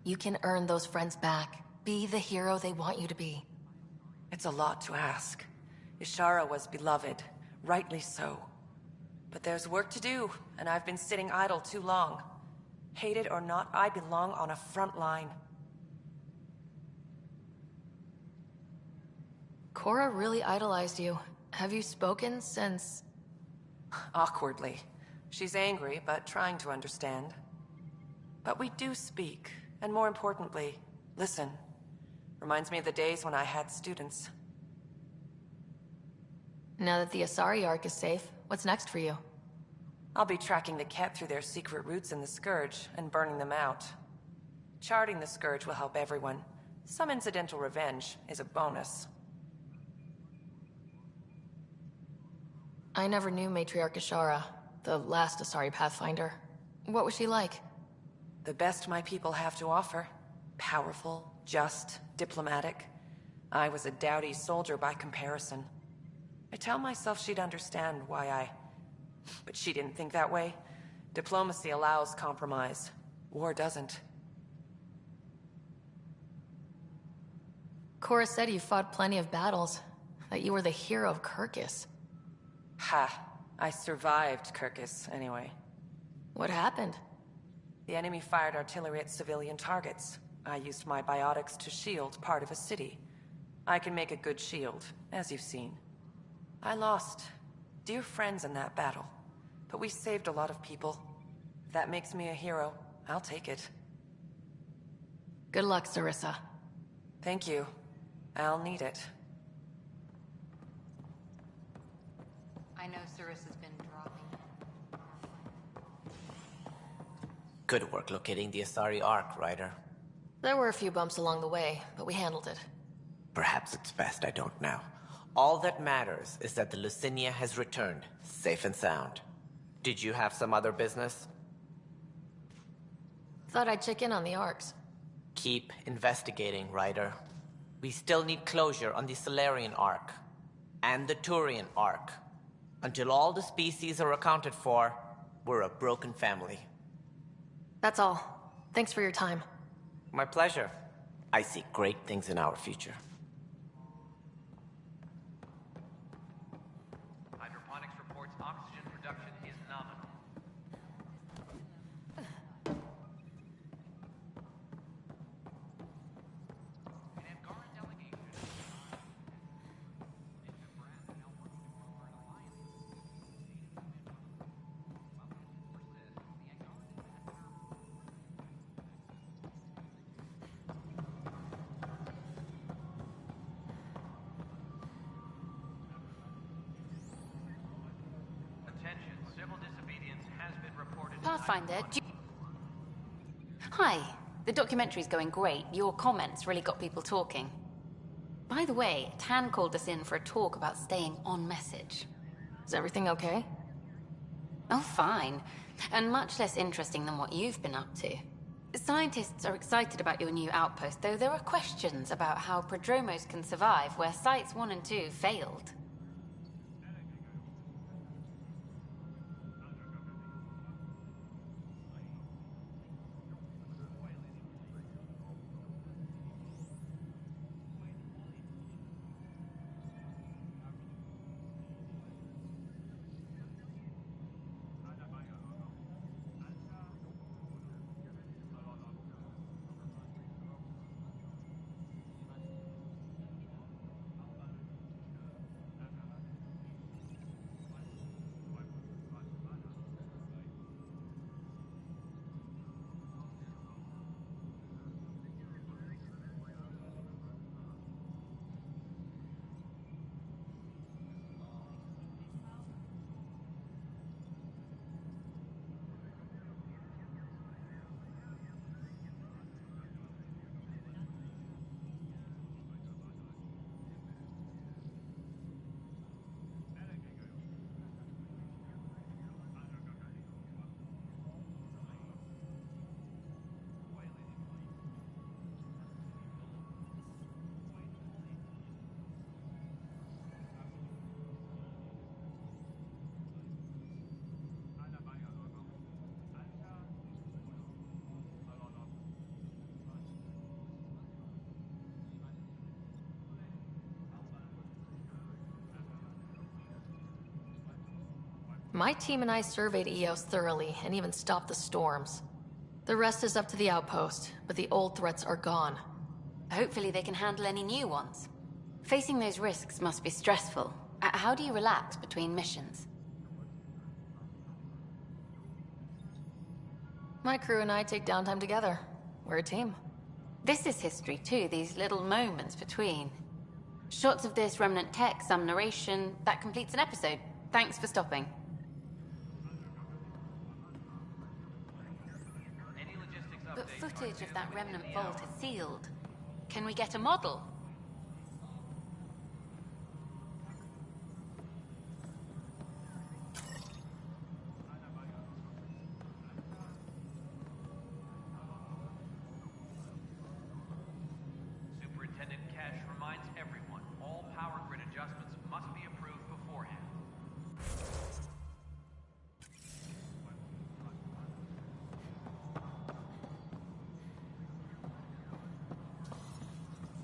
You can earn those friends back. Be the hero they want you to be. It's a lot to ask. Ishara was beloved, rightly so. But there's work to do, and I've been sitting idle too long. Hate it or not, I belong on a front line. Cora really idolized you. Have you spoken since... Awkwardly. She's angry, but trying to understand. But we do speak, and more importantly, listen. Reminds me of the days when I had students. Now that the Asari Ark is safe, what's next for you? I'll be tracking the Ket through their secret routes in the Scourge, and burning them out. Charting the Scourge will help everyone. Some incidental revenge is a bonus. I never knew Matriarch Ishara, the last Asari Pathfinder. What was she like? The best my people have to offer. Powerful, just, diplomatic. I was a dowdy soldier by comparison. I tell myself she'd understand why I... But she didn't think that way. Diplomacy allows compromise. War doesn't. Cora said you fought plenty of battles, that you were the hero of Kirkus. Ha. I survived Kirkus, anyway. What happened? The enemy fired artillery at civilian targets. I used my biotics to shield part of a city. I can make a good shield, as you've seen. I lost dear friends in that battle, but we saved a lot of people. If that makes me a hero, I'll take it. Good luck, Sarissa. Thank you. I'll need it. I know Sarissa's been dropping. Good work locating the Asari Ark, Ryder. There were a few bumps along the way, but we handled it. Perhaps it's best I don't now. All that matters is that the Lucinia has returned, safe and sound. Did you have some other business? Thought I'd check in on the Arks. Keep investigating, Ryder. We still need closure on the Solarian Ark and the Turian Ark. Until all the species are accounted for, we're a broken family. That's all. Thanks for your time. My pleasure. I see great things in our future. Hydroponics reports oxygen production is nominal. Attention, civil disobedience has been reported. Pathfinder, Hi. The documentary's going great. Your comments really got people talking. By the way, Tan called us in for a talk about staying on message. Is everything okay? Oh, fine. And much less interesting than what you've been up to. Scientists are excited about your new outpost, though there are questions about how prodromos can survive where Sites 1 and 2 failed. My team and I surveyed Eos thoroughly and even stopped the storms. The rest is up to the outpost, but the old threats are gone. Hopefully they can handle any new ones. Facing those risks must be stressful. How do you relax between missions? My crew and I take downtime together. We're a team. This is history too, these little moments between. Shots of this remnant tech, some narration, that completes an episode. Thanks for stopping. But footage of that remnant vault is sealed. Can we get a model? Superintendent Cash reminds everyone, all power grid adjustments must be approved beforehand.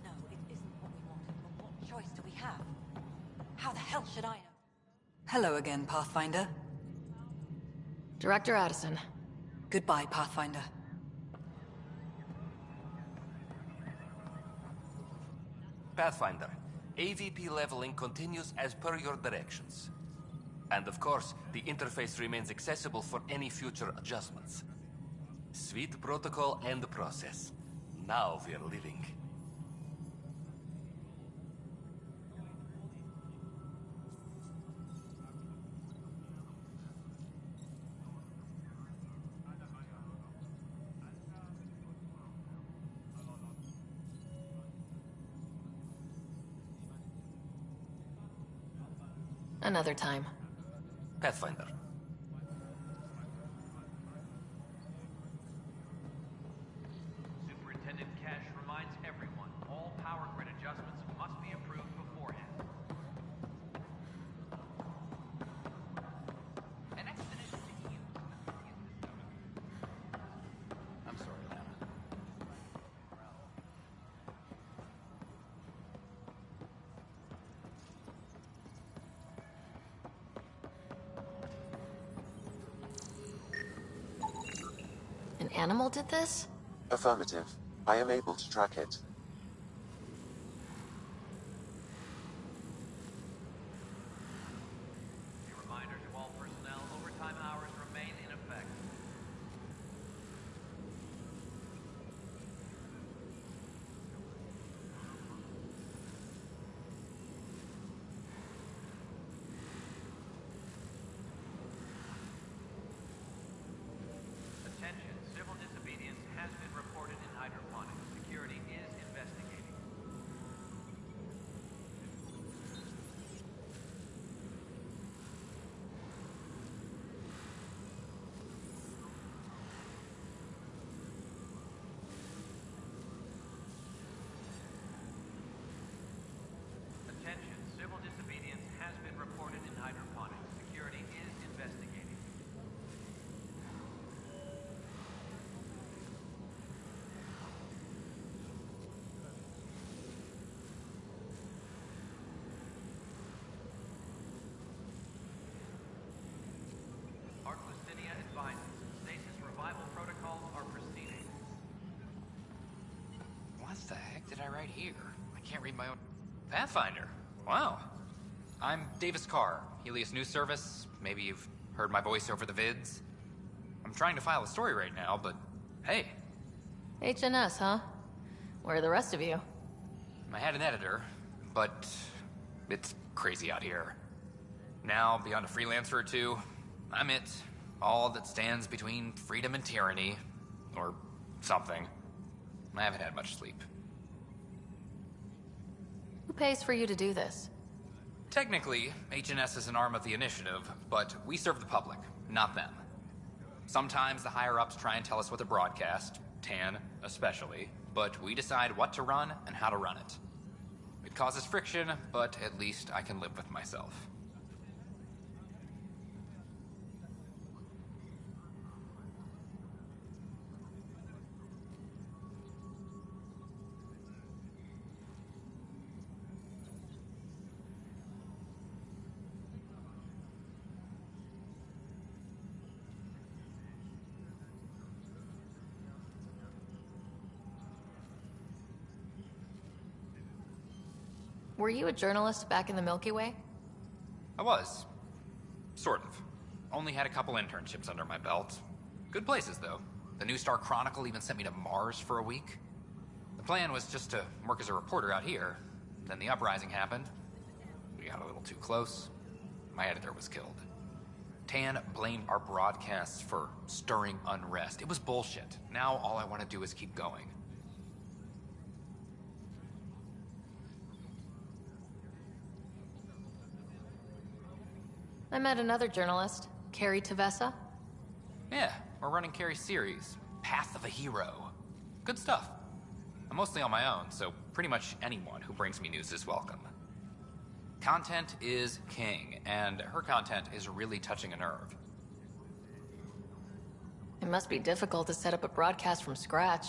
No, it isn't what we wanted, but what choice do we have? How the hell should I know? Hello again, Pathfinder. Director Addison. Goodbye, Pathfinder. Pathfinder, AVP leveling continues as per your directions. And of course, the interface remains accessible for any future adjustments. Sweet protocol and process. Now we're living. Another time. Pathfinder. Superintendent Cash reminds everyone, all power grid adjustments must be approved beforehand. An expedition to you. I'm sorry, Lana. An animal did this? Affirmative. I am able to track it. A reminder to all personnel, overtime hours remain in effect. Attention, civil disobedience has been reported in hydroponics. Security is investigating. Attention, civil disobedience has been reported in hydroponics. Security is investigating. Arclucinia advises, stasis revival protocols are proceeding. What the heck did I write here? I can't read my own... Pathfinder. Wow. I'm Davis Carr, Helios News Service. Maybe you've heard my voice over the vids. I'm trying to file a story right now, but hey, HNS, huh? Where are the rest of you? I had an editor, but it's crazy out here. Now, beyond a freelancer or two, I'm it. All that stands between freedom and tyranny. Or something. I haven't had much sleep. Who pays for you to do this? Technically, HNS is an arm of the initiative, but we serve the public, not them. Sometimes the higher-ups try and tell us what to broadcast, Tan especially, but we decide what to run and how to run it. It causes friction, but at least I can live with myself. Were you a journalist back in the Milky Way? I was. Sort of. Only had a couple internships under my belt. Good places, though. The New Star Chronicle even sent me to Mars for a week. The plan was just to work as a reporter out here. Then the uprising happened. We got a little too close. My editor was killed. Tan blamed our broadcasts for stirring unrest. It was bullshit. Now all I want to do is keep going. I met another journalist, Carrie Tavessa. Yeah, we're running Carrie's series, Path of a Hero. Good stuff. I'm mostly on my own, so pretty much anyone who brings me news is welcome. Content is king, and her content is really touching a nerve. It must be difficult to set up a broadcast from scratch.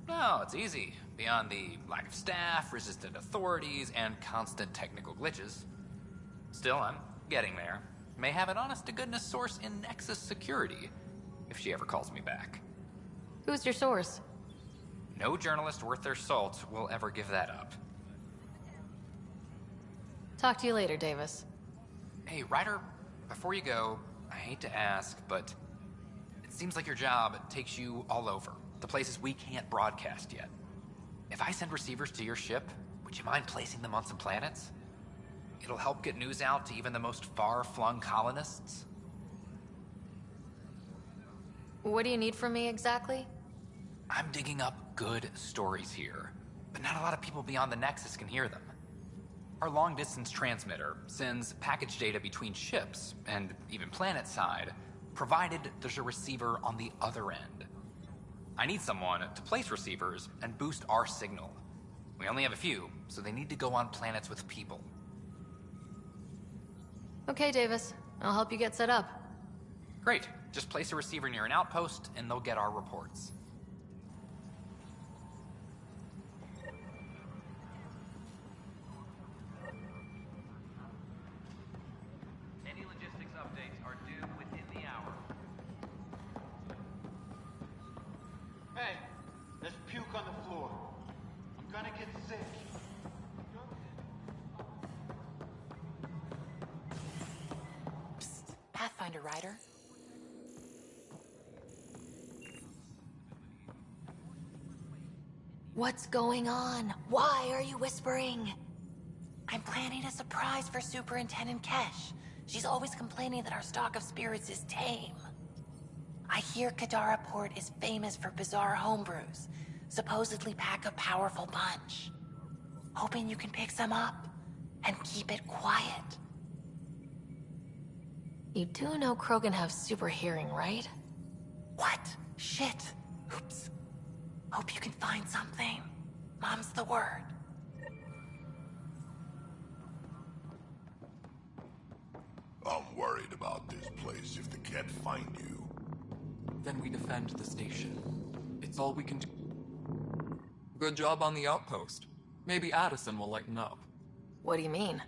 No, it's easy. Beyond the lack of staff, resistant authorities, and constant technical glitches. Still, I'm Getting there. May have an honest-to-goodness source in Nexus security, if she ever calls me back. Who's your source? No journalist worth their salt will ever give that up. Talk to you later, Davis. Hey, Ryder, before you go, I hate to ask, but it seems like your job takes you all over, the places we can't broadcast yet. If I send receivers to your ship, would you mind placing them on some planets? It'll help get news out to even the most far-flung colonists. What do you need from me exactly? I'm digging up good stories here, but not a lot of people beyond the Nexus can hear them. Our long-distance transmitter sends package data between ships, and even planet-side, provided there's a receiver on the other end. I need someone to place receivers and boost our signal. We only have a few, so they need to go on planets with people. Okay, Davis. I'll help you get set up. Great. Just place a receiver near an outpost, and they'll get our reports. Any logistics updates are due within the hour. Hey, there's puke on the floor. I'm gonna get sick. Psst, Pathfinder Ryder. What's going on? Why are you whispering? I'm planning a surprise for Superintendent Kesh. She's always complaining that our stock of spirits is tame. I hear Kadara Port is famous for bizarre homebrews, supposedly pack a powerful punch. Hoping you can pick some up and keep it quiet. You do know Krogan have super hearing, right? What? Shit. Oops. Hope you can find something. Mom's the word. I'm worried about this place if they can't find you. Then we defend the station. It's all we can do. Good job on the outpost. Maybe Addison will lighten up. What do you mean?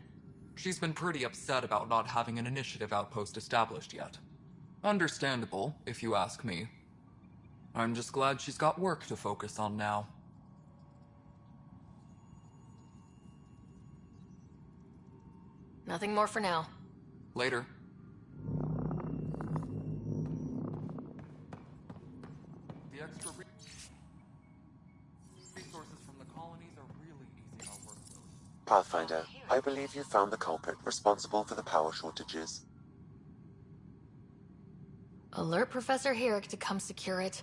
She's been pretty upset about not having an initiative outpost established yet. Understandable, if you ask me. I'm just glad she's got work to focus on now. Nothing more for now. Later. The extra resources from the colonies are really easy on workload. Pathfinder, I believe you found the culprit responsible for the power shortages. Alert Professor Herrick to come secure it.